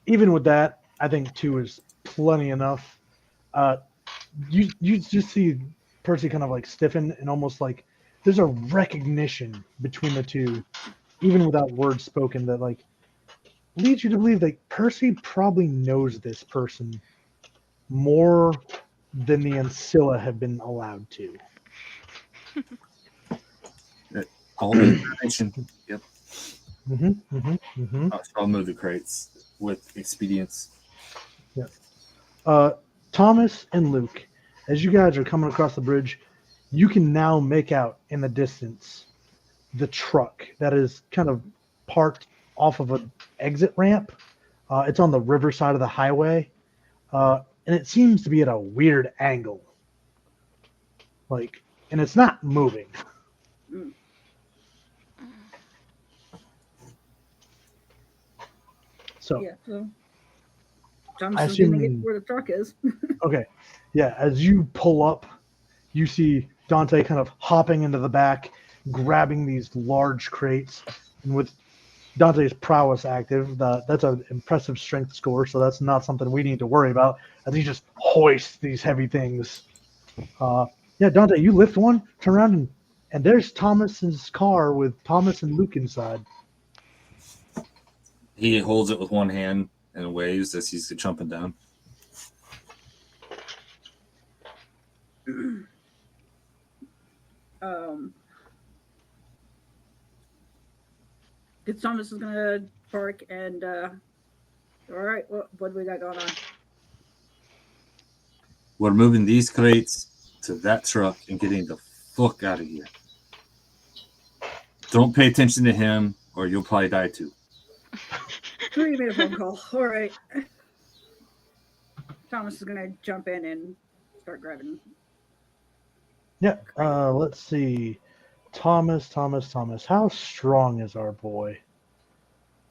Even with that, I think 2 is plenty enough. You just see Percy kind of like stiffen and almost like there's a recognition between the two, even without words spoken, that like leads you to believe that Percy probably knows this person more than the Ancilla have been allowed to. All the information. Yep. I'll move the crates with expedience. Yeah. Thomas and Luke, as you guys are coming across the bridge, you can now make out in the distance the truck that is kind of parked off of an exit ramp. It's on the river side of the highway, and it seems to be at a weird angle. And it's not moving. So Yeah, so Thomas is going to get where the truck is. Okay. Yeah, as you pull up, you see Dante kind of hopping into the back, grabbing these large crates, and with Dante's prowess active, that's an impressive strength score, so that's not something we need to worry about, as he just hoists these heavy things. Yeah, Dante, you lift one, turn around, and there's Thomas's car with Thomas and Luke inside. He holds it with one hand and waves as he's jumping down. Thomas is gonna park and all right, what do we got going on? We're moving these crates to that truck and getting the fuck out of here. Don't pay attention to him or you'll probably die too. Sure, you made a phone call. All right. Thomas is gonna jump in and start grabbing. Yeah, let's see. Thomas. How strong is our boy?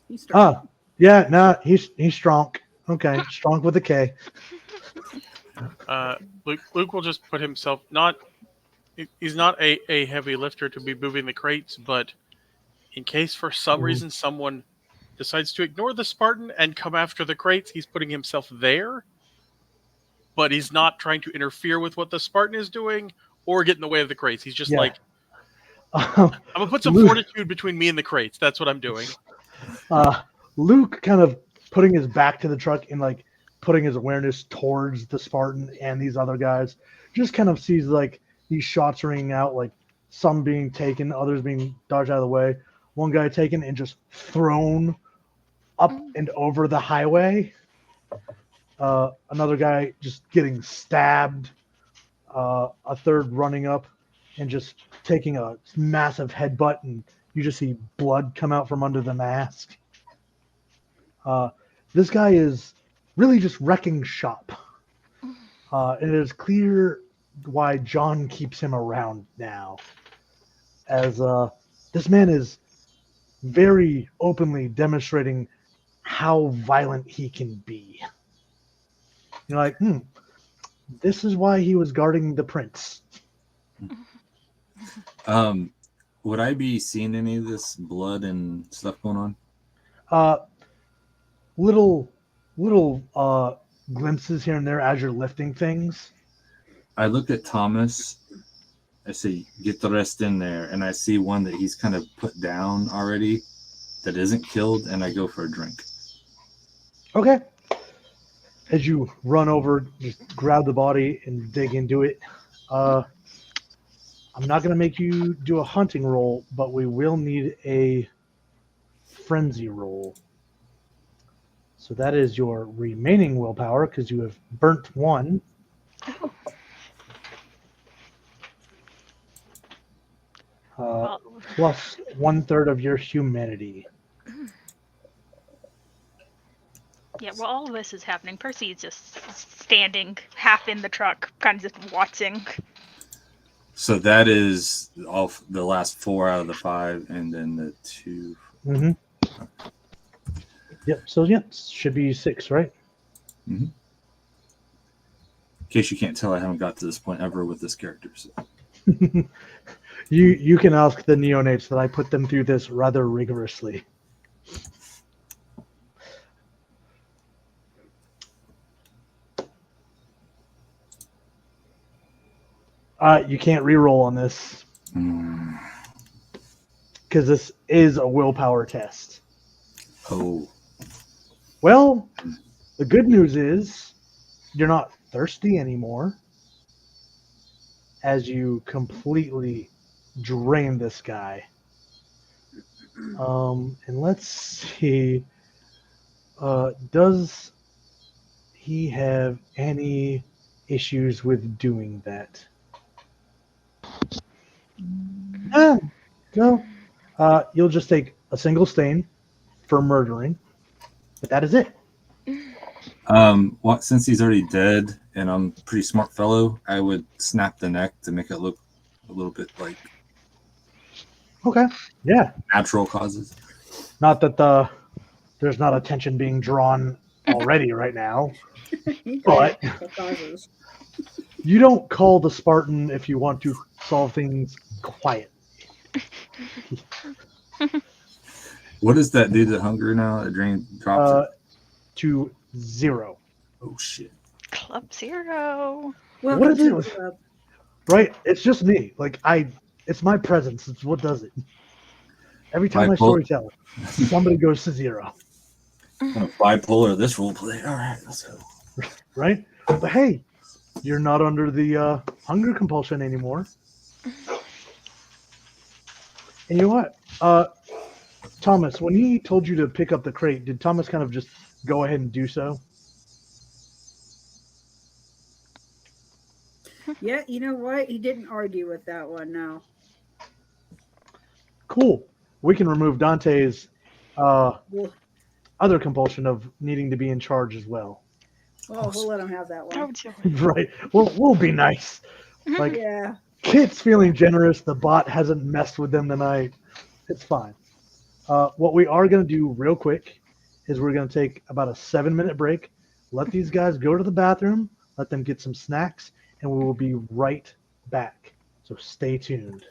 He's strong. Yeah, no, he's strong. Okay, strong with a K. Luke will just put himself he's not a heavy lifter to be moving the crates, but in case for some reason someone decides to ignore the Spartan and come after the crates, he's putting himself there. but he's not trying to interfere with what the Spartan is doing or get in the way of the crates. He's just Yeah. like, I'm gonna put some Luke- fortitude between me and the crates. That's what I'm doing. Luke kind of putting his back to the truck and like putting his awareness towards the Spartan and these other guys, just kind of sees like these shots ringing out, like some being taken, others being dodged out of the way. One guy taken and just thrown up and over the highway. Another guy just getting stabbed. A third running up and just taking a massive headbutt, and you just see blood come out from under the mask. This guy is really just wrecking shop. And it is clear why John keeps him around now, as this man is very openly demonstrating how violent he can be. You're like, this is why he was guarding the prince. Would I be seeing any of this blood and stuff going on? Little glimpses here and there as you're lifting things. I look at Thomas. I say, get the rest in there. And I see one that he's kind of put down already that isn't killed. And I go for a drink. Okay. As you run over, just grab the body and dig into it. I'm not going to make you do a hunting roll, but we will need a frenzy roll. So that is your remaining willpower, because you have burnt one. Plus 1/3 of your humanity. Yeah, well, all of this is happening. Percy is just standing half in the truck, kind of just watching. So that is all the last 4 out of the 5, and then the 2. Mm-hmm. Yep. So should be 6, right? Mm-hmm. In case you can't tell, I haven't got to this point ever with this character. So. You can ask the neonates that I put them through this rather rigorously. You can't reroll on this because this is a willpower test. Oh. Well, the good news is you're not thirsty anymore as you completely drain this guy. And let's see. Does he have any issues with doing that? No. You'll just take a single stain for murdering, but that is it. Since he's already dead and I'm a pretty smart fellow, I would snap the neck to make it look a little bit like Okay. Yeah. natural causes. Not that there's not attention being drawn already right now, but Causes. you don't call the Spartan if you want to solve things quiet. What does that do to hunger now? It drops it To 0. Oh shit. Club Zero. Well, What is it? Right? It's just me. Like it's my presence. It's what does it. Every time I storytell, somebody goes to 0. Kind of bipolar this role play. All right, let's go. Right? But hey, you're not under the hunger compulsion anymore. And you know what? Thomas, when he told you to pick up the crate, did Thomas kind of just go ahead and do so? Yeah, you know what? He didn't argue with that one, no. Cool. We can remove Dante's Well, other compulsion of needing to be in charge as well. we'll let him have that one. Right. We'll be nice. Like, Yeah. Kit's feeling generous. The bot hasn't messed with them tonight. It's fine. What we are going to do real quick is we're going to take about a 7-minute break. Let these guys go to the bathroom. Let them get some snacks. And we will be right back. So stay tuned.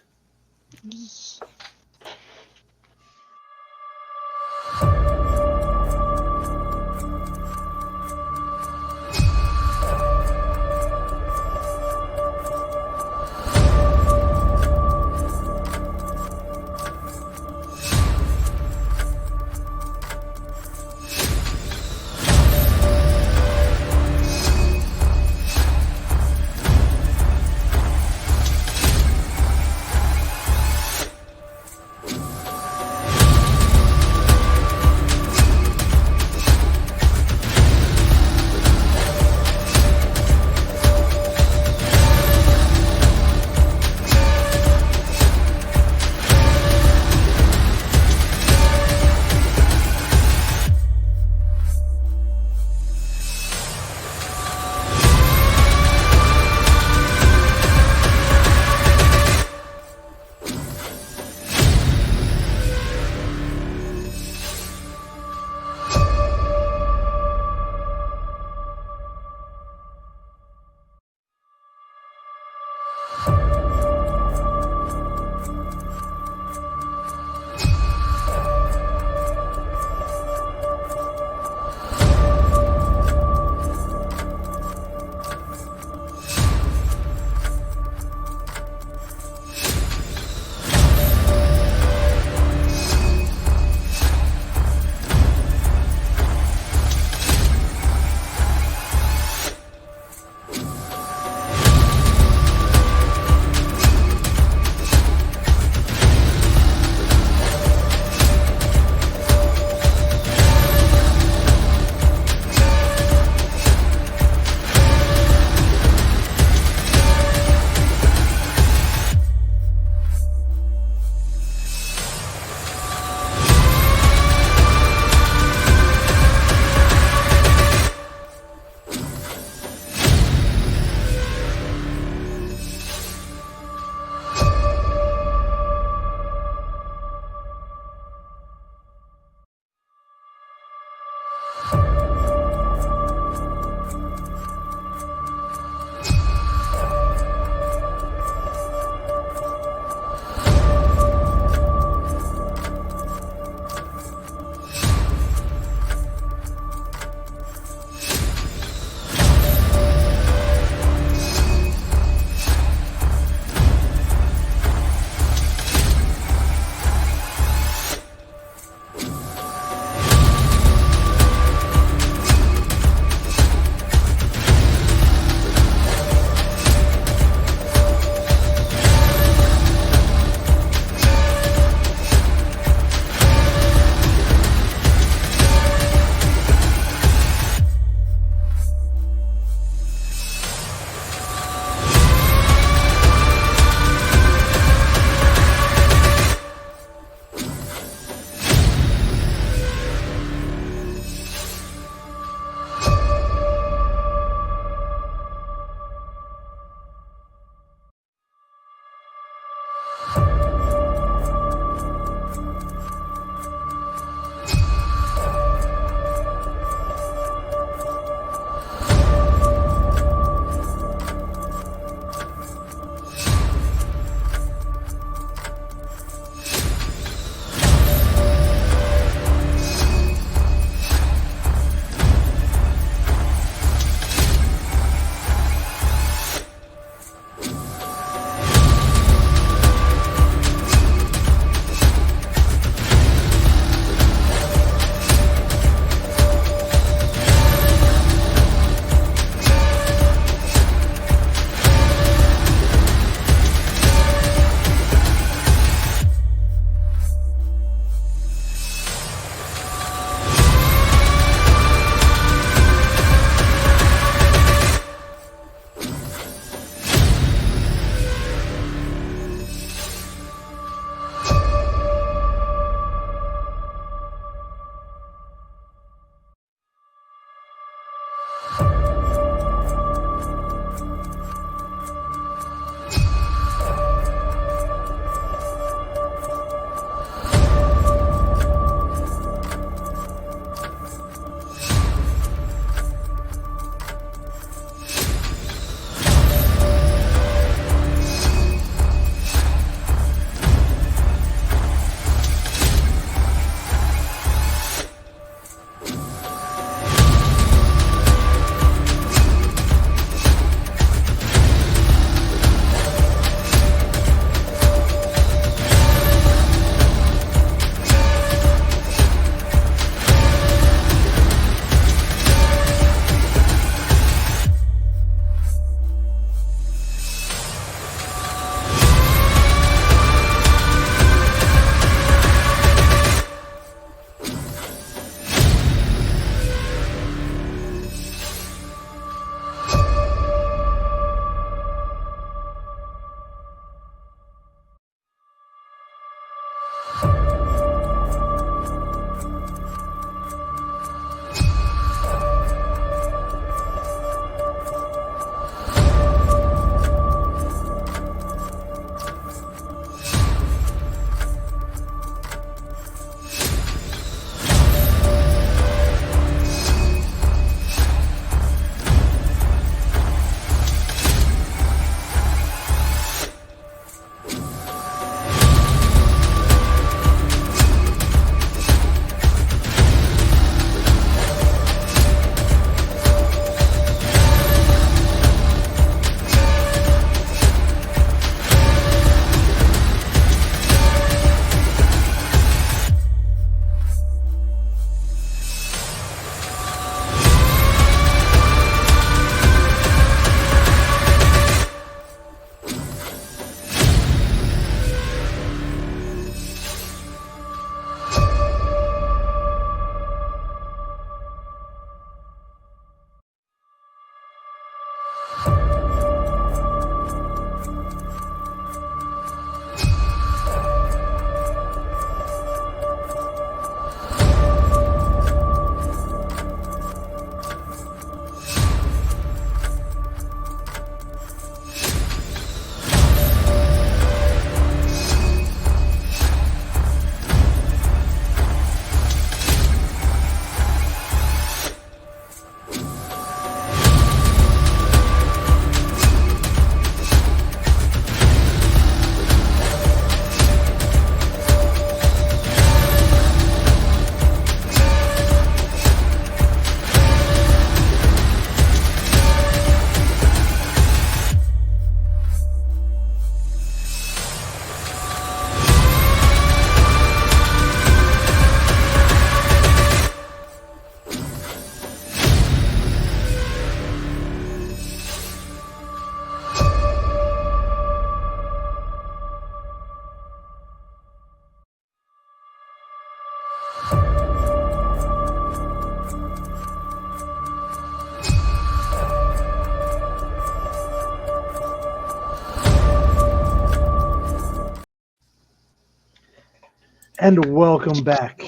And welcome back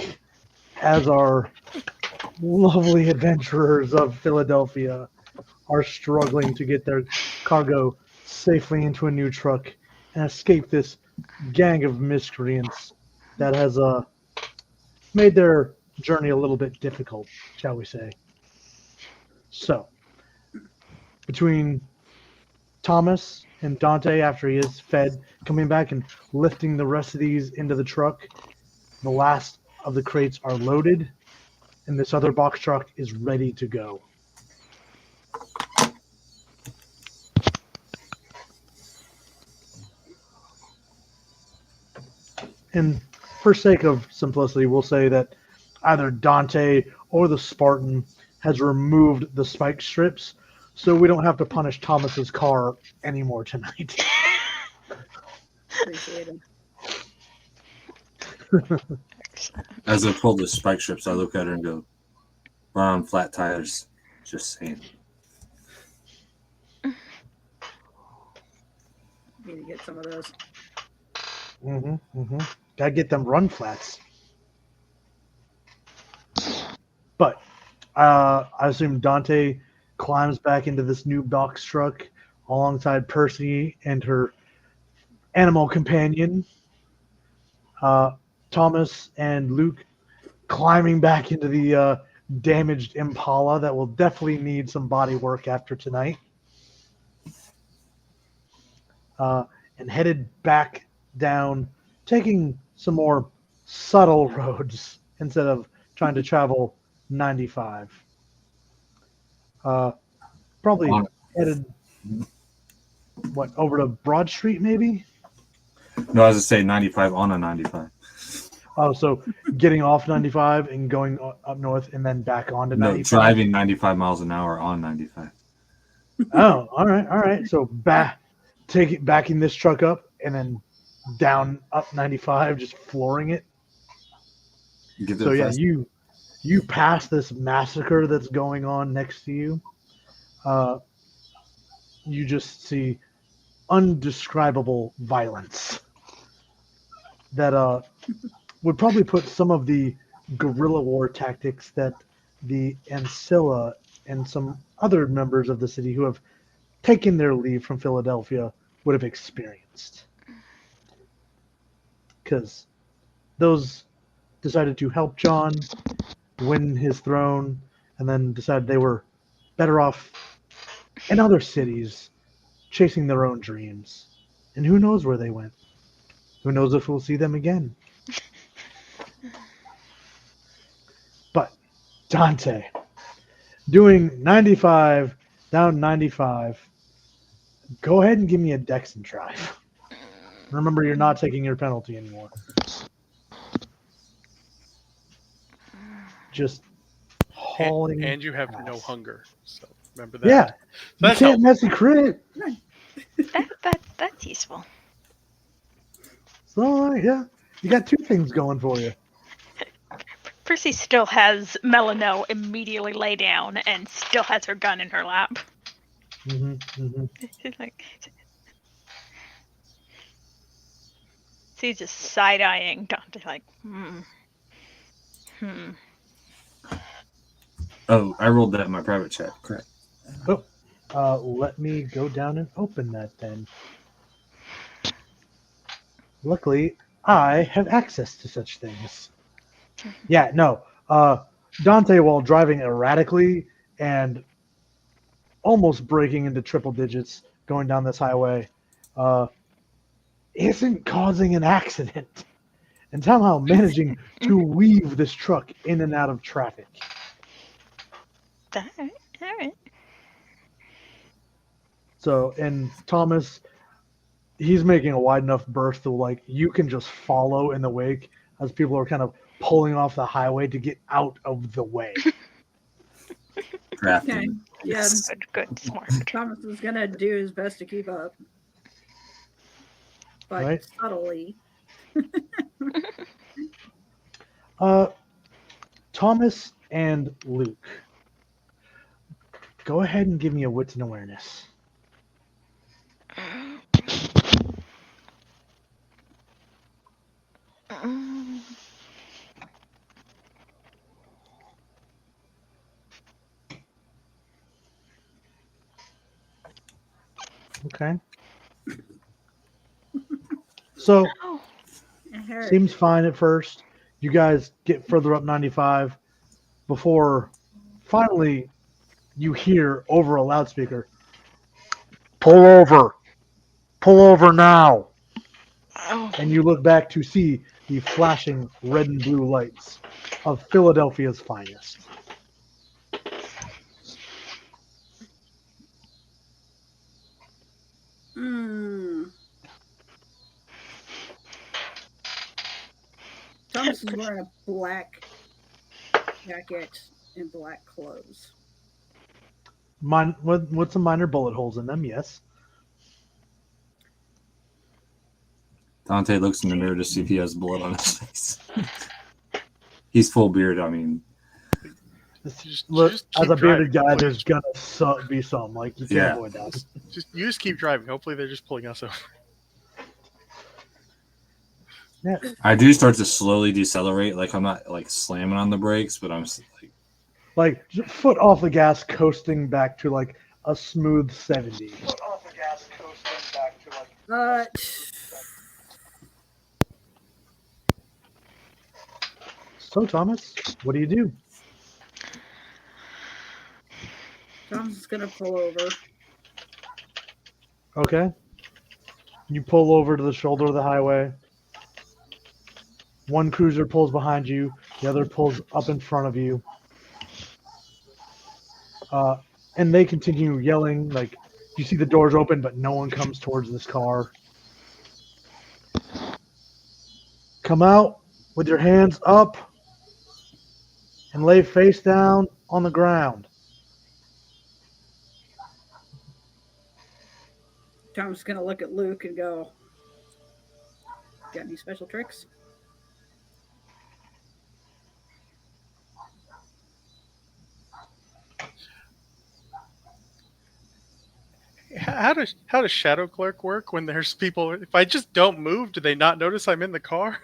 as our lovely adventurers of Philadelphia are struggling to get their cargo safely into a new truck and escape this gang of miscreants that has made their journey a little bit difficult, shall we say. So, between Thomas and Dante, after he is fed, coming back and lifting the rest of these into the truck, the last of the crates are loaded, and this other box truck is ready to go. And for sake of simplicity, we'll say that either Dante or the Spartan has removed the spike strips, so we don't have to punish Thomas's car anymore tonight. Appreciated. As I pull the spike strips, I look at her and go, "Run on flat tires." Just saying. Need to get some of those. Gotta get them run flats. But I assume Dante climbs back into this new box truck alongside Percy and her animal companion. Thomas and Luke climbing back into the damaged Impala that will definitely need some body work after tonight. And headed back down, taking some more subtle roads instead of trying to travel 95. Probably On- headed, over to Broad Street, maybe? No, I was to say 95 on a 95. Oh, so getting off 95 and going up north and then back onto No, 95? driving 95 miles an hour on 95. Oh, all right. So backing this truck up and then down up 95, just flooring it. Get So there yeah, fast. you pass this massacre that's going on next to you. You just see undescribable violence that would probably put some of the guerrilla war tactics that the Ancilla and some other members of the city who have taken their leave from Philadelphia would have experienced. Because those decided to help John win his throne and then decided they were better off in other cities chasing their own dreams. And who knows where they went? Who knows if we'll see them again? But Dante, doing 95 down 95, go ahead and give me a Dex and drive. Remember, you're not taking your penalty anymore. Just hauling. And you have no ass. hunger, so remember that. Yeah, So you that's can't helpful. mess a crit. That's useful. So yeah, you got two things going for you. Percy still has Melano immediately lay down and still has her gun in her lap. She's like, she's just side eyeing Dante, like, Oh, I rolled that in my private chat. Correct. Let me go down and open that then. Luckily, I have access to such things. Yeah, no. Dante, while driving erratically and almost breaking into triple digits going down this highway, isn't causing an accident and somehow managing to weave this truck in and out of traffic. all right. So, and Thomas, he's making a wide enough berth to like you can just follow in the wake as people are kind of pulling off the highway to get out of the way. Crafting. Okay. Yeah, Good, smart. Thomas is gonna do his best to keep up, but Right. subtly. Thomas and Luke, go ahead and give me a wits and awareness. Okay. So Oh, seems fine at first. You guys get further up 95 before finally you hear over a loudspeaker, "Pull over! Pull over now!" oh, And you look back to see the flashing red and blue lights of Philadelphia's finest. Mm. Thomas is wearing a black jacket and black clothes. With some minor bullet holes in them, yes. Dante looks in the mirror to see if he has blood on his face. He's full beard. I mean, Look, just as keep a bearded driving. guy, Hopefully there's gonna be some. Like, you can't Yeah. avoid that. you just keep driving. Hopefully they're just pulling us over. Yeah. I do start to slowly decelerate. Like I'm not like slamming on the brakes, but I'm like, Like, just foot off the gas, coasting back to like a smooth 70. Foot off the gas, coasting back to like. So, Thomas, what do you do? Thomas is gonna pull over. Okay. You pull over to the shoulder of the highway. One cruiser pulls behind you, the other pulls up in front of you. And they continue yelling. Like, you see the doors open, but no one comes towards this car. Come out with your hands up and lay face down on the ground. Thomas is gonna look at Luke and go, "Got any special tricks?" How does Shadow Clerk work when there's people? If I just don't move, do they not notice I'm in the car?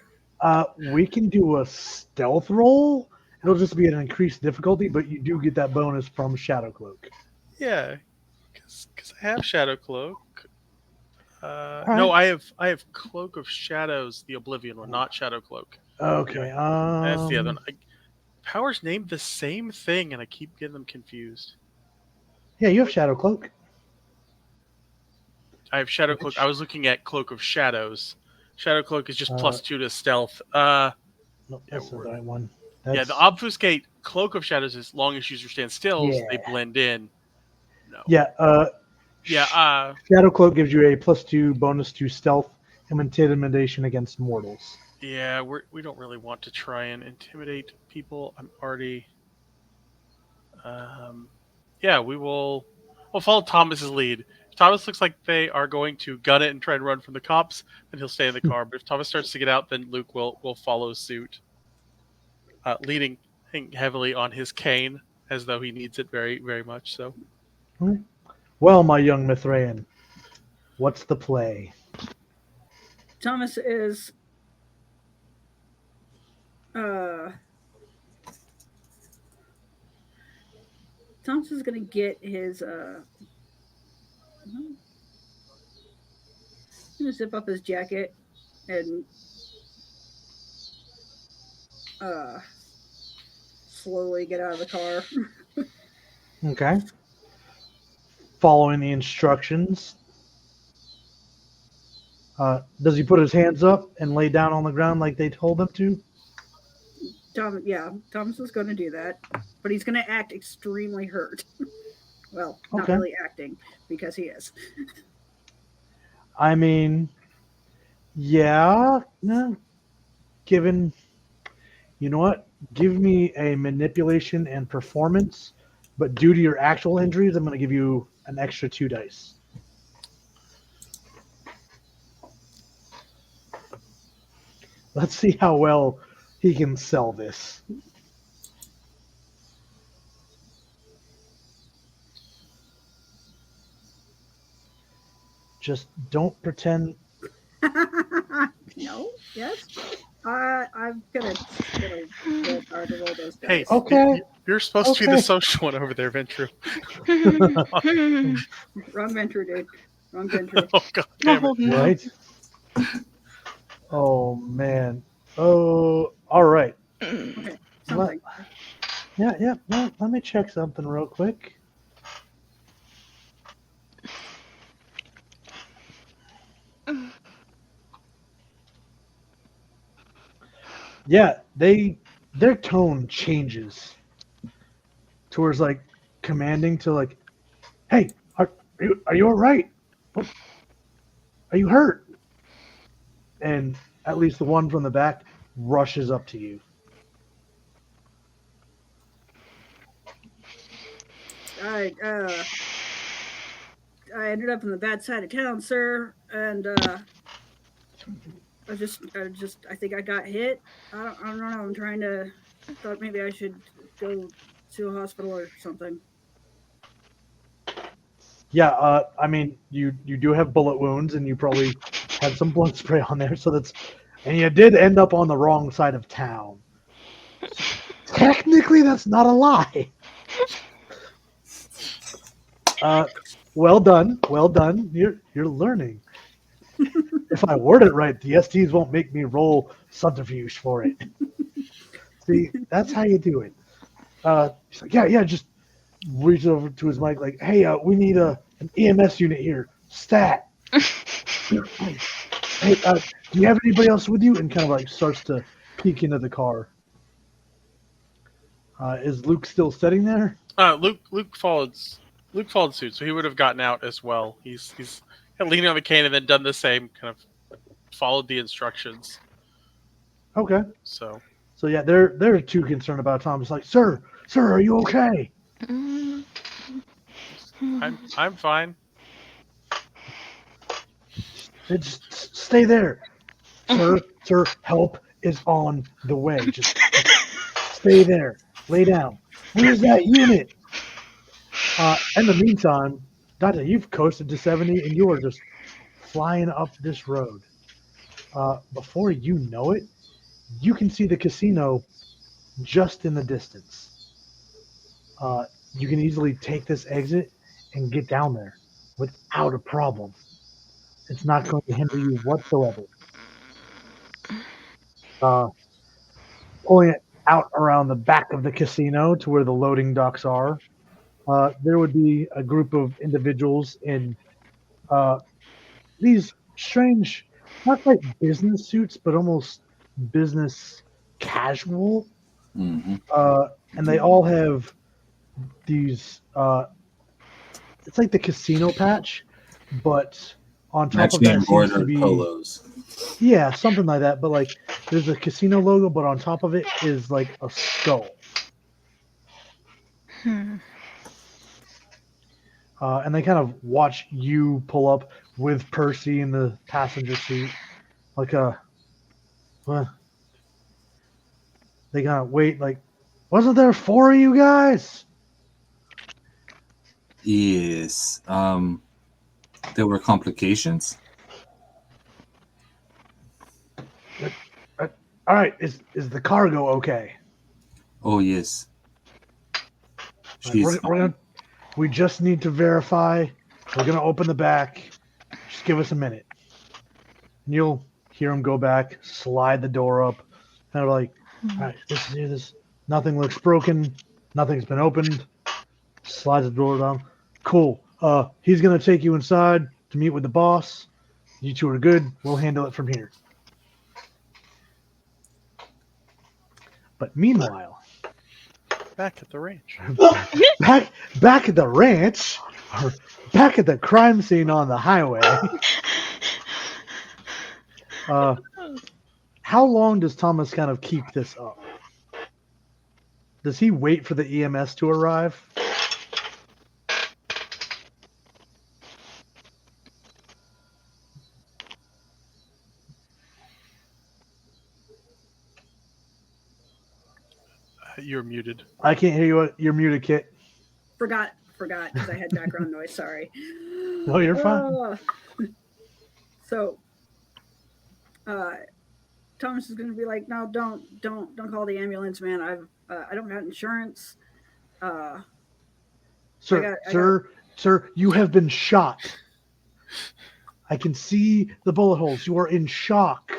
We can do a stealth roll. It'll just be an increased difficulty, but you do get that bonus from Shadow Cloak. Yeah, because I have Shadow Cloak. right. No, I have Cloak of Shadows, the Oblivion one, not Shadow Cloak. Okay. That's the other one. Powers named the same thing, and I keep getting them confused. Yeah, you have Shadow Cloak. I have Shadow Cloak. I was looking at Cloak of Shadows. Shadow Cloak is just +2 to stealth. Nope, that's not the right one. Yeah, the Obfuscate Cloak of Shadows, as long as user stand still, they blend in. No. Yeah. Yeah. Shadow Cloak gives you a +2 bonus to stealth and intimidation against mortals. Yeah, we don't really want to try and intimidate people. I'm already. Yeah, we'll follow Thomas's lead. If Thomas looks like they are going to gun it and try and run from the cops, then he'll stay in the car. But if Thomas starts to get out, then Luke will follow suit, leaning heavily on his cane as though he needs it very, very much. So. Well, my young Mithraean, what's the play? Thomas is Thomas is gonna get his he's gonna zip up his jacket and slowly get out of the car. Okay. Following the instructions. Does he put his hands up and lay down on the ground like they told him to? Thomas is going to do that, but he's going to act extremely hurt. Well, not Okay. really acting, because he is. I mean, yeah. No. Given, you know what? Give me a manipulation and performance, but due to your actual injuries, I'm going to give you an extra 2 dice. Let's see how well he can sell this. Just don't pretend. No? Yes? I'm gonna roll hard to roll those dice. Hey, Okay. You're supposed to be the Okay. social one over there, Ventru. Wrong venture, dude. Wrong country. Oh god damn Oh, it! no. Right? Oh man. Oh, all right. Okay, Let, something. yeah. Let me check something real quick. Yeah, their tone changes towards like commanding to like, hey, are you all right? What, are you hurt? And at least the one from the back rushes up to you. I ended up on the bad side of town, sir, and I think I got hit. I don't know. I'm trying to. Thought maybe I should go to a hospital or something. Yeah, I mean, you do have bullet wounds, and you probably had some blood spray on there, so that's, and you did end up on the wrong side of town. Technically, that's not a lie. Uh, well done, well done. You're learning. If I word it right, the STs won't make me roll subterfuge for it. See, that's how you do it. He's like, yeah, just reaches over to his mic, like, hey, we need an EMS unit here, stat. Hey, do you have anybody else with you? And kind of like starts to peek into the car. Is Luke still sitting there? Luke followed suit, so he would have gotten out as well. He's kind of leaning on the cane and then done the same, kind of followed the instructions. Okay. So So yeah, they're too concerned about Tom. It's like, sir, are you okay? I'm fine. Just stay there, sir. Help is on the way. Just stay there. Lay down. Where's that unit? In the meantime, Dante, you've coasted to 70 and you are just flying up this road. Before you know it, you can see the casino just in the distance. You can easily take this exit and get down there without a problem. It's not going to hinder you whatsoever. Uh, Pulling it out around the back of the casino to where the loading docks are, there would be a group of individuals in uh, these strange, not quite business suits, but almost business casual. Hmm. And they all have these. It's like the casino patch, but on top of Matching that seems to embroidered be, polos. yeah, something like that. But like, there's a casino logo, but on top of it is like a skull. And they kind of watch you pull up with Percy in the passenger seat, like well, they kind of wait, like, wasn't there four of you guys? Yes. There were complications. All right, is the cargo okay? Oh yes. Like, She's we just need to verify. We're gonna open the back. Just give us a minute. And you'll hear him go back, slide the door up, kind of like, all right, this is here. This nothing looks broken. Nothing's been opened. Slides the door down. Cool. He's gonna take you inside to meet with the boss. You two are good. We'll handle it from here. But meanwhile, Back at the range. back at the ranch, or back at the crime scene on the highway. How long does Thomas kind of keep this up? Does he wait for the EMS to arrive? You're muted. I can't hear you. You're muted, Kit. Forgot because I had background noise. Sorry. No, you're fine. So, Thomas is going to be like, no, don't call the ambulance, man. I don't got insurance. Sir, you have been shot. I can see the bullet holes. You are in shock.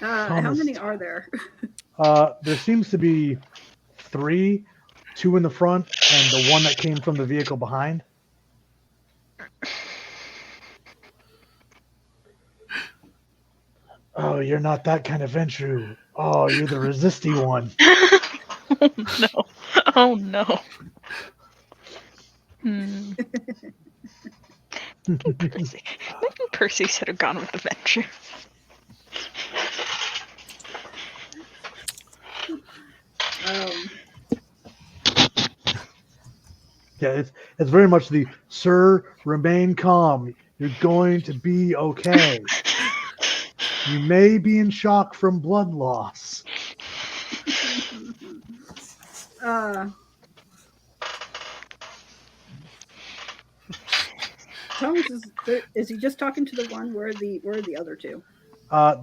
How Thomas. many are there? There seems to be 3, 2 in the front, and the one that came from the vehicle behind. Oh, you're not that kind of Ventru. Oh, you're the resisty one. Oh no. Oh no. Hmm. Percy. Maybe Percy should have gone with the venture. Yeah, it's very much the sir, remain calm. You're going to be okay. You may be in shock from blood loss. Thomas is he just talking to the one? Where are the other two?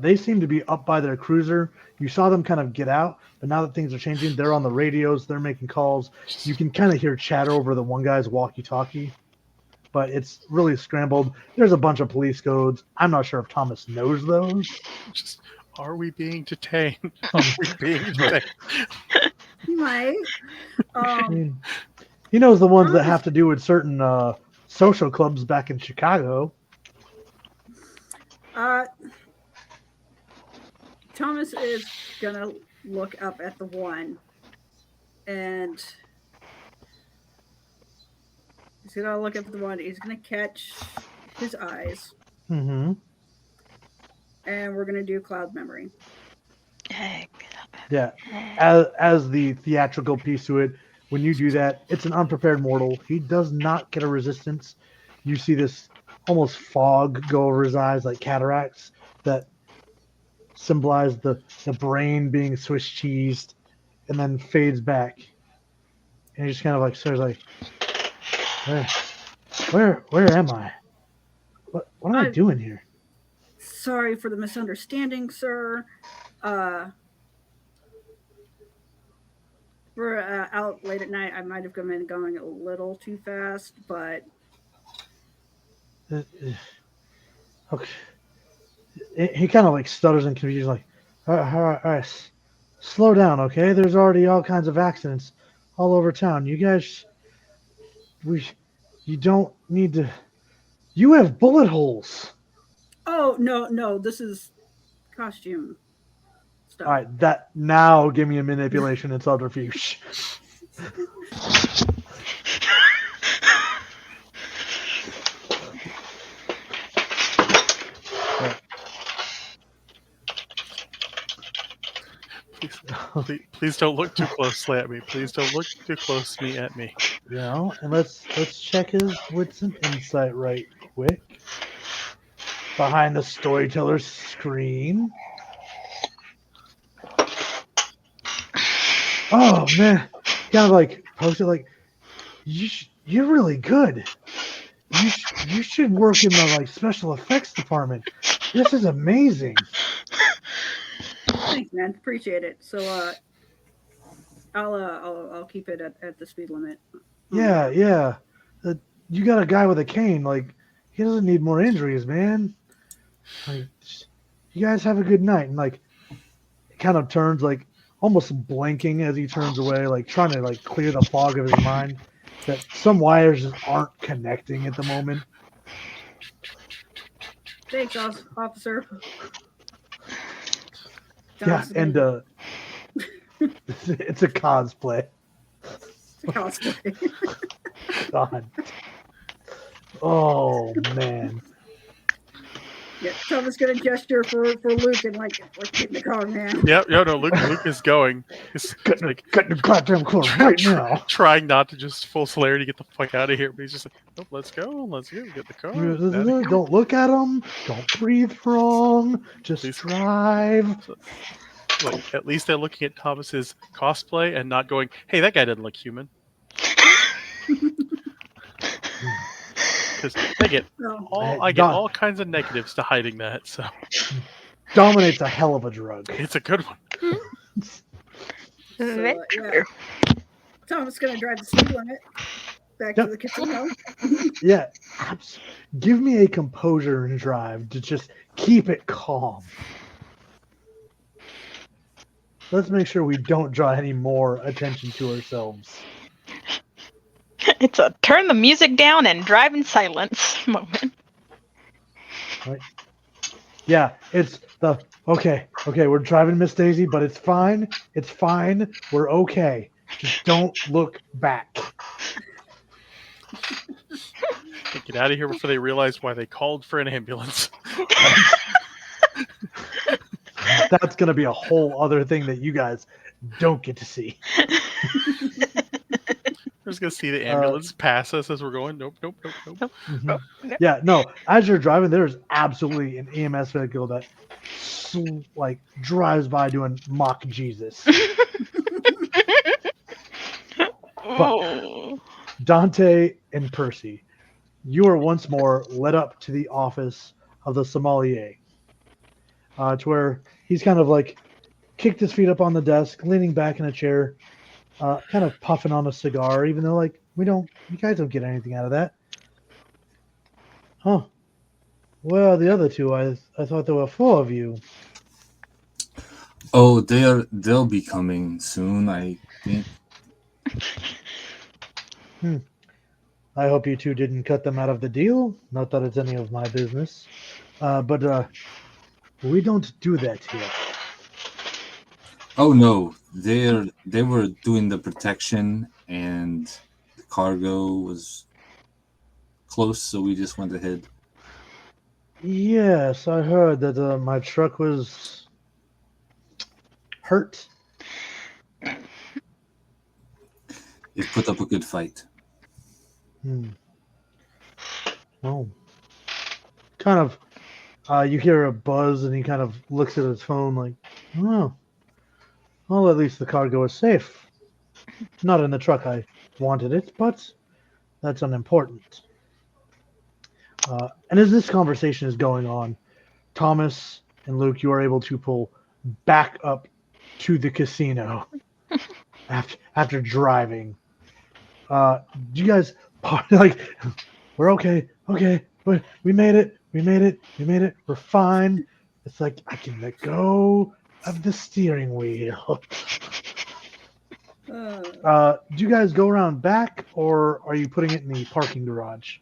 They seem to be up by their cruiser. You saw them kind of get out, but now that things are changing, they're on the radios. They're making calls. You can kind of hear chatter over the one guy's walkie-talkie, but it's really scrambled. There's a bunch of police codes. I'm not sure if Thomas knows those. Just, are we being detained? Are we being detained? He might. I mean, he knows the ones that have to do with certain social clubs back in Chicago. Thomas is gonna look up at the one, and he's gonna look up at the one. He's gonna catch his eyes, Mm-hmm. and we're gonna do cloud memory. Yeah. As the theatrical piece to it, when you do that, it's an unprepared mortal. He does not get a resistance. You see this almost fog go over his eyes like cataracts that symbolize the brain being Swiss cheesed and then fades back. And he just kind of like stares like, where am I? What am I doing here? Sorry for the misunderstanding, sir. We're out late at night. I might have been going a little too fast, but Okay. He kind of like stutters and confused, like, all right, slow down, okay? There's already all kinds of accidents all over town. You guys, you don't need to. You have bullet holes. oh no, this is costume stuff. All right, that now give me a manipulation and subterfuge. Please don't look too closely at me. Please don't look too closely at me. You know, and let's check his wits and insight right quick. Behind the storyteller's screen. Oh man, kind of like post it like, you're really good. You should work in the like special effects department. This is amazing. Thanks, man. Appreciate it. So, I'll keep it at the speed limit. Yeah. You got a guy with a cane. Like, he doesn't need more injuries, man. Like, you guys have a good night. And like, it kind of turns like almost blinking as he turns away, like trying to like clear the fog of his mind. That some wires just aren't connecting at the moment. Thanks, officer. Yeah, and it's a cosplay. It's a cosplay. God. Oh man. Yeah, Thomas gonna gesture for Luke and like, let's get in the car, man. Yep, no, Luke is going. He's like, Get in the goddamn car right now. trying not to just full celerity get the fuck out of here, but he's just like, oh, let's go, get in the car. Don't look at him. Don't breathe wrong. Just Please. drive. Like, at least they're looking at Thomas's cosplay and not going, hey, that guy doesn't look human. Because I get all kinds of negatives to hiding that, so Dominate's a hell of a drug. it's a good one. Yeah. Tom's going to drive the speed limit back to Yep. the casino. Yeah, give me a composure and drive to just keep it calm. Let's make sure we don't draw any more attention to ourselves. It's a turn the music down and drive in silence moment. Right? Yeah, it's the okay, we're driving Miss Daisy, but it's fine. It's fine. We're okay. Just don't look back. Get out of here before they realize why they called for an ambulance. That's gonna be a whole other thing that you guys don't get to see. We're just gonna see the ambulance pass us as we're going. Nope. Mhm. Yeah, no. As you're driving, there's absolutely an EMS vehicle that drives by doing mock Jesus. But Dante and Percy, you are once more led up to the office of the Sommelier, to where he's kind of like kicked his feet up on the desk, leaning back in a chair, kind of puffing on a cigar, even though you guys don't get anything out of that. Huh. Well, the other two, I thought there were 4 of you. Oh, they'll be coming soon, I think. I hope you two didn't cut them out of the deal. Not that it's any of my business. But we don't do that here. Oh no, they were doing the protection and the cargo was close, so we just went ahead. Yes, I heard that my truck was hurt. It put up a good fight. Well, kind of, you hear a buzz and he kind of looks at his phone like, oh, well, at least the cargo is safe. Not in the truck I wanted it, but that's unimportant. And as this conversation is going on, Thomas and Luke, you are able to pull back up to the casino after driving. Do you guys like? We're okay. We made it. We're fine. It's like I can let go of the steering wheel. Do you guys go around back, or are you putting it in the parking garage?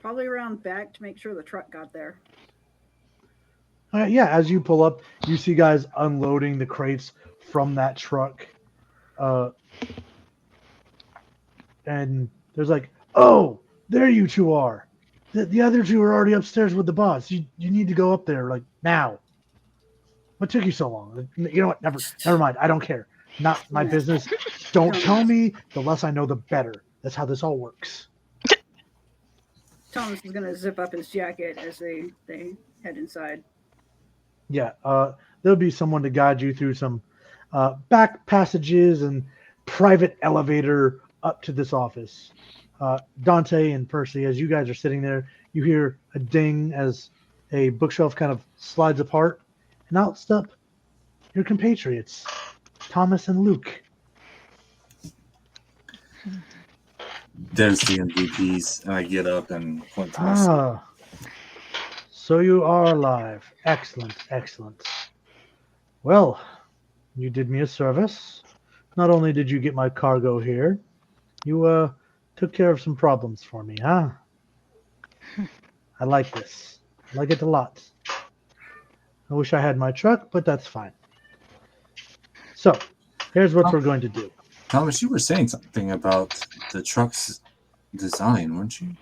Probably around back to make sure the truck got there. Yeah, as you pull up, you see guys unloading the crates from that truck. And there's like, oh, there you two are. The other two are already upstairs with the boss. You need to go up there, like, now. What took you so long? You know what? Never mind. I don't care. Not my business. Don't tell me. The less I know, the better. That's how this all works. Thomas is going to zip up his jacket as they head inside. Yeah, there'll be someone to guide you through some back passages and private elevator up to this office. Dante and Percy, as you guys are sitting there, you hear a ding as a bookshelf kind of slides apart, and out step your compatriots, Thomas and Luke. There's the MVPs, and I get up and point to myself. So you are alive. Excellent. Well, you did me a service. Not only did you get my cargo here, you took care of some problems for me, huh? I like this. I like it a lot. I wish I had my truck, but that's fine. So, here's what we're going to do. Thomas, you were saying something about the truck's design, weren't you?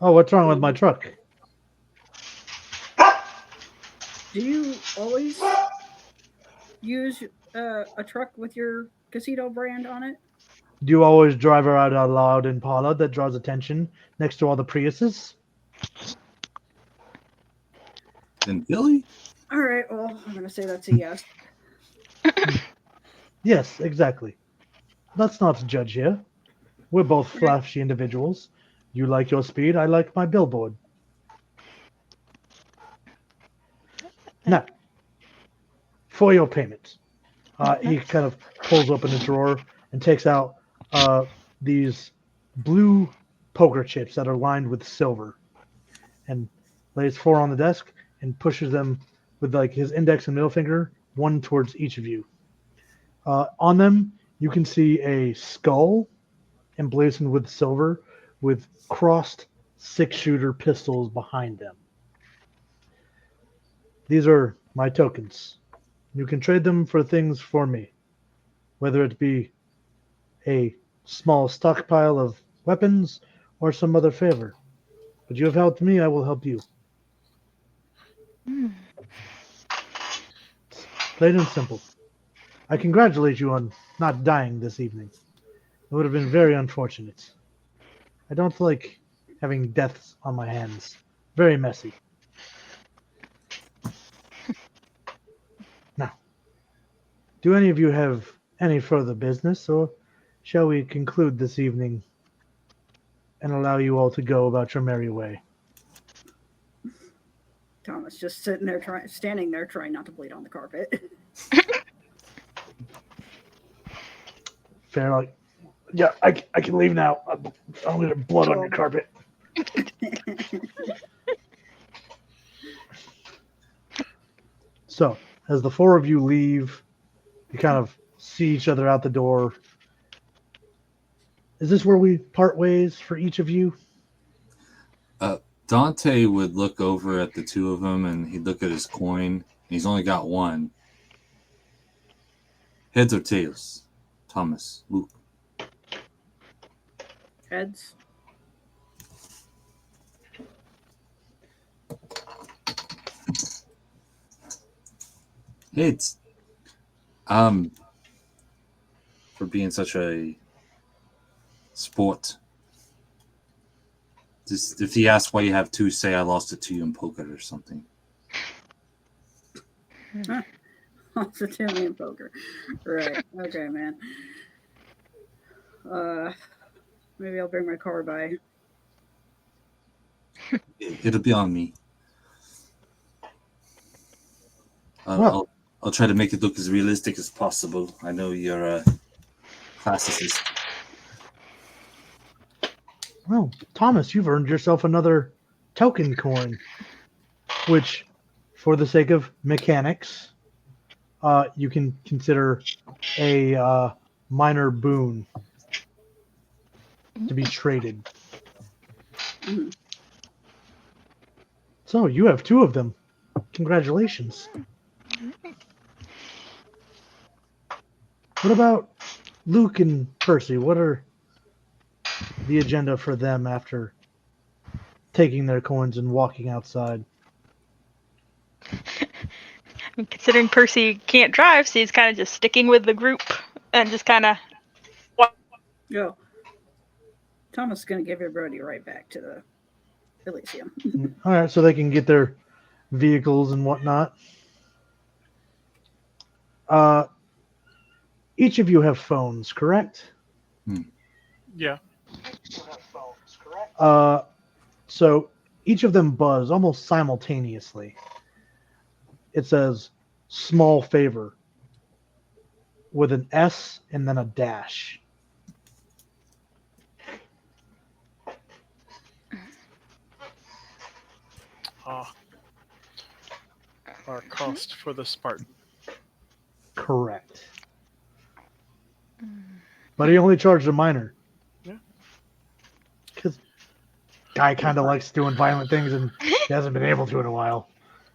Oh, what's wrong with my truck? Do you always use a truck with your casino brand on it? Do you always drive around a loud Impala that draws attention next to all the Priuses? And Billy? All right, well, I'm going to say that's a yes. Yes, exactly. Let's not judge here. We're both flashy individuals. You like your speed, I like my billboard. Now, for your payment, he kind of pulls open a drawer and takes out these blue poker chips that are lined with silver, and lays 4 on the desk and pushes them with like his index and middle finger, one towards each of you. On them, you can see a skull emblazoned with silver, with crossed 6-shooter pistols behind them. These are my tokens. You can trade them for things for me, whether it be a small stockpile of weapons or some other favor. But you have helped me, I will help you. It's plain and simple. I congratulate you on not dying this evening. It would have been very unfortunate. I don't like having deaths on my hands. Very messy. Now, do any of you have any further business, or shall we conclude this evening and allow you all to go about your merry way? Thomas just standing there, trying not to bleed on the carpet. Fair, like, yeah, I can leave now. I don't get blood on your carpet. So, as the 4 of you leave, you kind of see each other out the door. Is this where we part ways for each of you? Dante would look over at the 2 of them, and he'd look at his coin. He's only got 1. Heads or tails? Thomas, Luke. Heads. Heads. For being such a sport. Just, if he asks why you have 2, say I lost it to you in poker or something. Also Timmy in poker. Right. Okay, man. Maybe I'll bring my car by. It'll be on me. Well. I'll try to make it look as realistic as possible. I know you're a classicist. Well, Thomas, you've earned yourself another token coin, which, for the sake of mechanics, you can consider a minor boon to be traded. Mhm. So you have 2 of them. Congratulations. What about Luke and Percy? What are the agenda for them after taking their coins and walking outside? Considering Percy can't drive, so he's kind of just sticking with the group and just kind of. Yo. Thomas is going to give everybody right back to the Elysium. All right, so they can get their vehicles and whatnot. Each of you have phones, correct? Yeah. So each of them buzz almost simultaneously. It says small favor with an S and then a dash. Our cost for the Spartan. Correct. But he only charged a minor. Yeah. Because guy kind of likes doing violent things and he hasn't been able to in a while.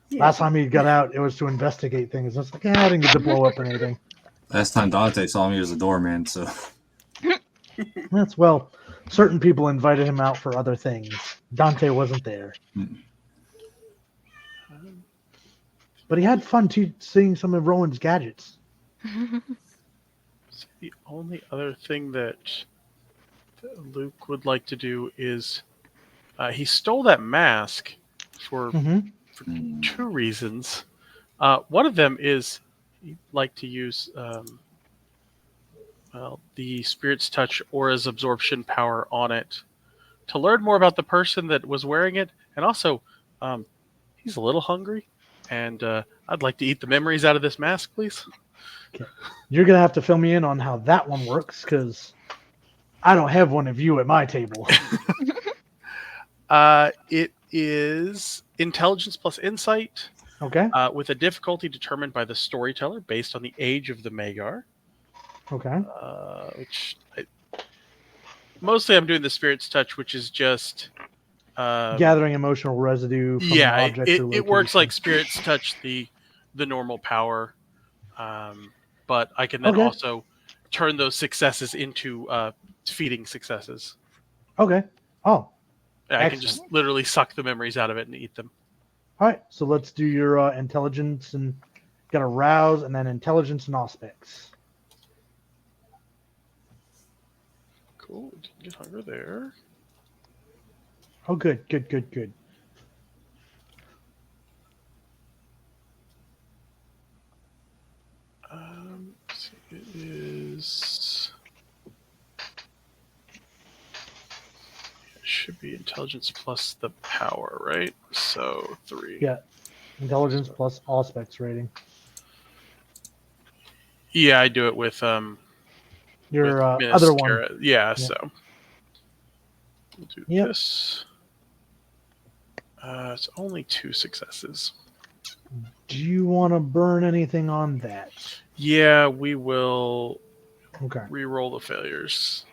Yeah. Last time he got out, it was to investigate things. It's like, I didn't get to blow up or anything. Last time Dante saw me, he was a doorman, so... That's, well, certain people invited him out for other things. Dante wasn't there. But he had fun seeing some of Rowan's gadgets. So the only other thing that Luke would like to do is he stole that mask for 2 reasons. One of them is he'd like to use the Spirit's Touch Aura's absorption power on it to learn more about the person that was wearing it, and also, he's a little hungry, and I'd like to eat the memories out of this mask, please. Okay. You're gonna have to fill me in on how that one works, because I don't have one of you at my table. It is intelligence plus insight, Okay. with a difficulty determined by the storyteller based on the age of the Magar. Okay. Mostly I'm doing the Spirit's Touch, which is just Gathering emotional residue from an object or location. it works like Spirit's Touch, the normal power, but I can then also turn those successes into feeding successes. Okay. Oh. I can just literally suck the memories out of it and eat them. All right. So let's do your intelligence and got to rouse, and then intelligence and aspects. Cool. Didn't get hunger there. Oh, good. Good. Let's see, it is. It should be intelligence plus the power, right? So 3. Yeah. Intelligence plus aspects rating. Yeah, I do it with Your with other one. Mascara. Yeah, so we'll do this. It's only 2 successes. Do you want to burn anything on that? Yeah, we will Okay. re-roll the failures.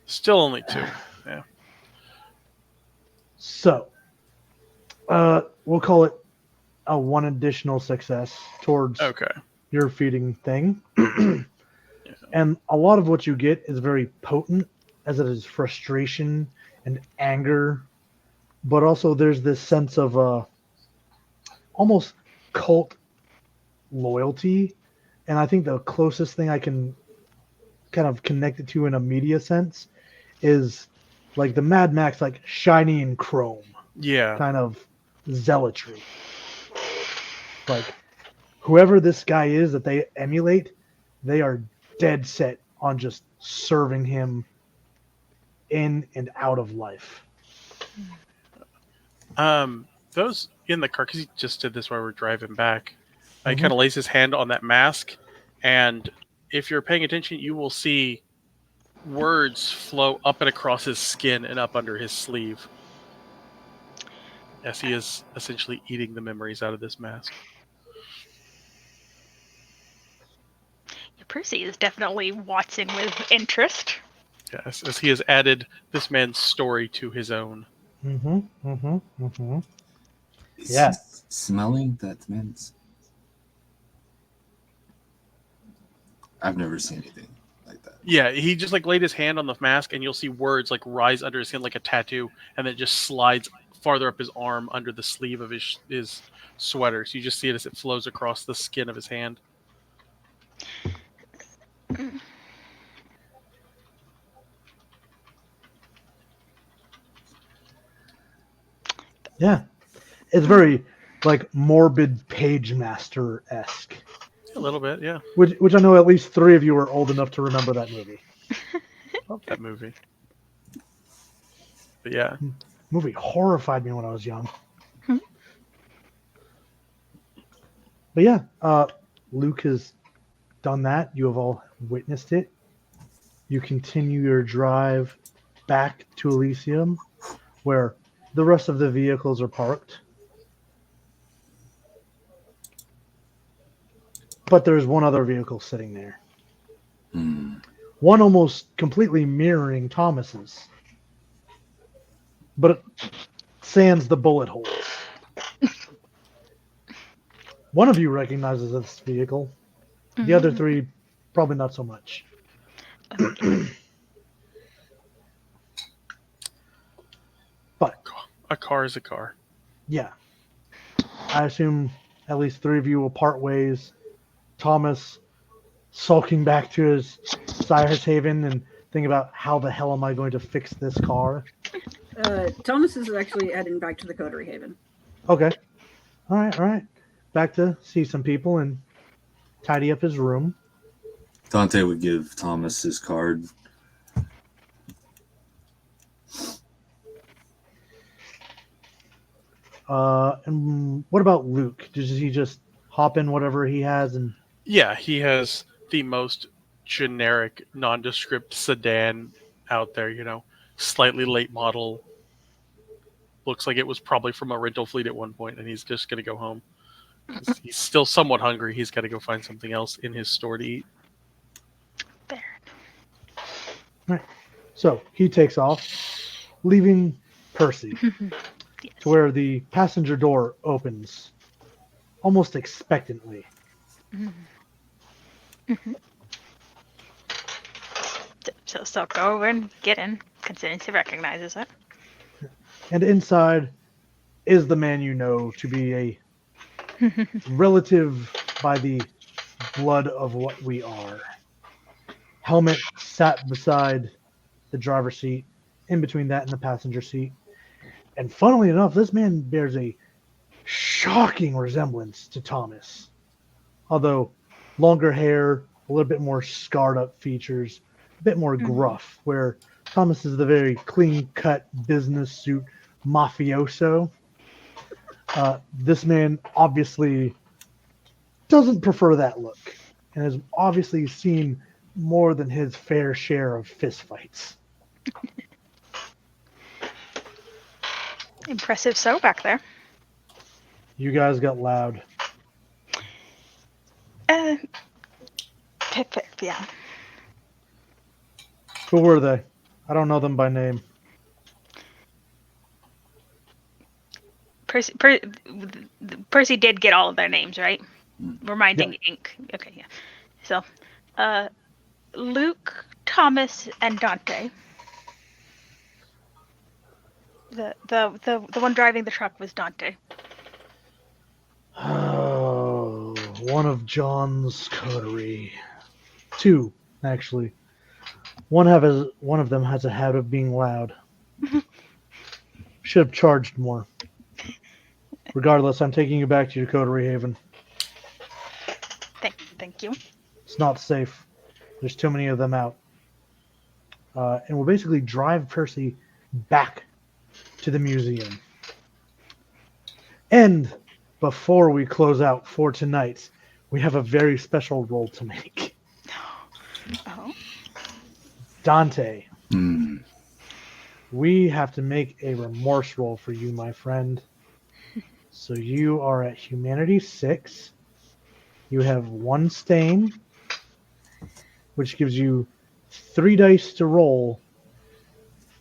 Still only 2. Yeah. So, we'll call it a 1 additional success towards your feeding thing. And a lot of what you get is very potent, as it is frustration and anger, but also there's this sense of almost cult loyalty. And I think the closest thing I can kind of connect it to in a media sense is like the Mad Max, like shiny and chrome. Yeah. Kind of zealotry. Like whoever this guy is that they emulate, they are dead set on just serving him in and out of life. Those in the car, because he just did this while we're driving back. He kind of lays his hand on that mask, and if you're paying attention, you will see words flow up and across his skin and up under his sleeve. Yes, he is essentially eating the memories out of this mask. Percy is definitely watching with interest. Yes, as he has added this man's story to his own. Yeah. Smelling that meant I've never seen anything like that. Yeah, he just like laid his hand on the mask, and you'll see words like rise under his skin like a tattoo, and then it just slides farther up his arm under the sleeve of his sweater. So you just see it as it flows across the skin of his hand. Yeah. It's very like morbid Page Master-esque. A little bit, yeah. Which I know at least 3 of you are old enough to remember that movie. Love that movie. But yeah. Movie horrified me when I was young. But yeah, Luke has done that. You have all witnessed it. You continue your drive back to Elysium, where the rest of the vehicles are parked. But there's one other vehicle sitting there. One almost completely mirroring Thomas's. But it sans the bullet holes. One of you recognizes this vehicle. The other 3, probably not so much. But a car is a car. Yeah. I assume at least 3 of you will part ways. Thomas sulking back to his Sire's Haven and thinking about how the hell am I going to fix this car. Thomas is actually heading back to the Coterie Haven. Okay. All right. Back to see some people and tidy up his room. Dante would give Thomas his card. And what about Luke? Does he just hop in whatever he has and Yeah, he has the most generic, nondescript sedan out there, slightly late model. Looks like it was probably from a rental fleet at one point, and he's just going to go home. He's still somewhat hungry. He's got to go find something else in his store to eat. There. right. So he takes off, leaving Percy Yes. to where the passenger door opens almost expectantly. So go over and get in, considering he recognizes it. And inside is the man you know to be a relative by the blood of what we are. Helmet sat beside the driver's seat, in between that and the passenger seat. And funnily enough, this man bears a shocking resemblance to Thomas. Although longer hair, a little bit more scarred up features, a bit more gruff, where Thomas is the very clean cut business suit mafioso. This man obviously doesn't prefer that look and has obviously seen more than his fair share of fistfights. Impressive so back there. You guys got loud. Pip, yeah. Who were they? I don't know them by name. Percy did get all of their names, right? Reminding Ink. Okay, yeah. So, Luke, Thomas, and Dante. The one driving the truck was Dante. Oh, one of John's coterie. Two, actually. One of them has a habit of being loud. Should have charged more. Regardless, I'm taking you back to your coterie, Haven. Thank you. It's not safe. There's too many of them out. And we'll basically drive Percy back to the museum. And before we close out for tonight, we have a very special roll to make. Oh. Dante, we have to make a remorse roll for you, my friend. So you are at Humanity 6. You have 1 stain, which gives you 3 dice to roll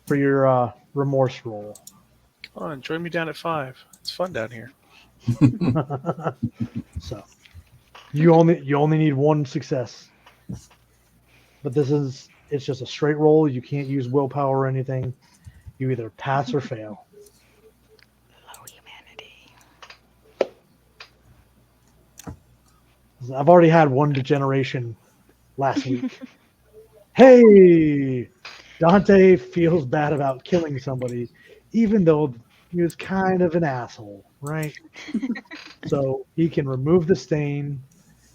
for your remorse roll. Come on, join me down at 5. It's fun down here. So you only need 1 success. But it's just a straight roll. You can't use willpower or anything. You either pass or fail. Low humanity. I've already had 1 degeneration last week. Hey! Dante feels bad about killing somebody, even though he was kind of an asshole, right? So he can remove the stain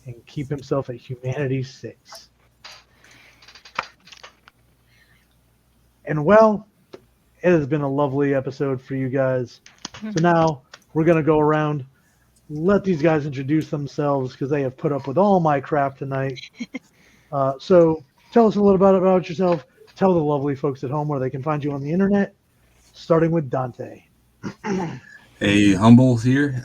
and keep himself at Humanity 6. And well, it has been a lovely episode for you guys. So now we're going to go around, let these guys introduce themselves because they have put up with all my crap tonight. So tell us a little bit about yourself. Tell the lovely folks at home where they can find you on the internet, starting with Dante. A Humble here,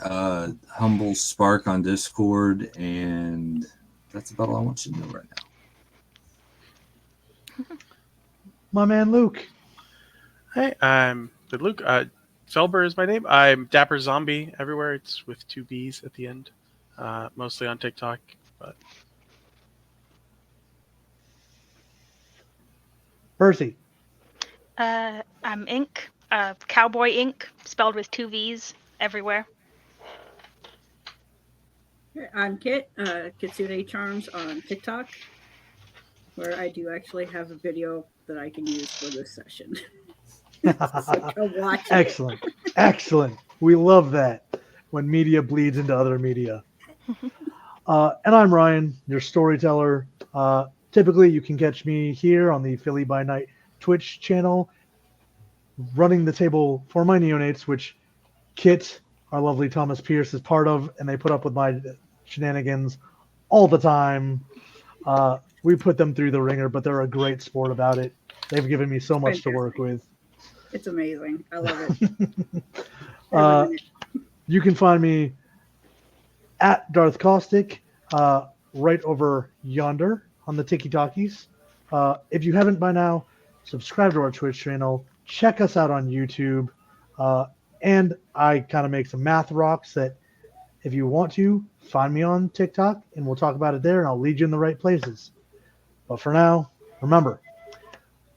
Humble Spark on Discord, and that's about all I want you to know right now. My man Luke. Hey, I'm good Luke. Felber is my name. I'm Dapper Zombie everywhere. It's with 2 B's at the end. Mostly on TikTok, but Percy. I'm Ink. Cowboy Ink, spelled with 2 V's everywhere. I'm Kit, Kitsune Charms on TikTok, where I do actually have a video that I can use for this session. So go watch it. Excellent. Excellent. We love that when media bleeds into other media. And I'm Ryan, your storyteller. Typically, you can catch me here on the Philly by Night Twitch channel, running the table for my neonates, which Kit our lovely Thomas Pierce is part of, and they put up with my shenanigans all the time. We put them through the ringer, but they're a great sport about it. They've given me so much to work with. It's amazing. I love it. You can find me at Darth Caustic, right over yonder on the Tiki Talkies. If you haven't by now, subscribe to our Twitch channel. Check us out on YouTube. And I kind of make some math rocks that if you want to, find me on TikTok and we'll talk about it there and I'll lead you in the right places. But for now, remember,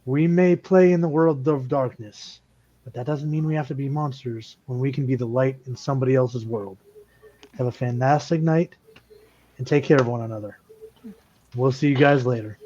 we may play in the world of darkness, but that doesn't mean we have to be monsters when we can be the light in somebody else's world. Have a fantastic night and take care of one another. We'll see you guys later.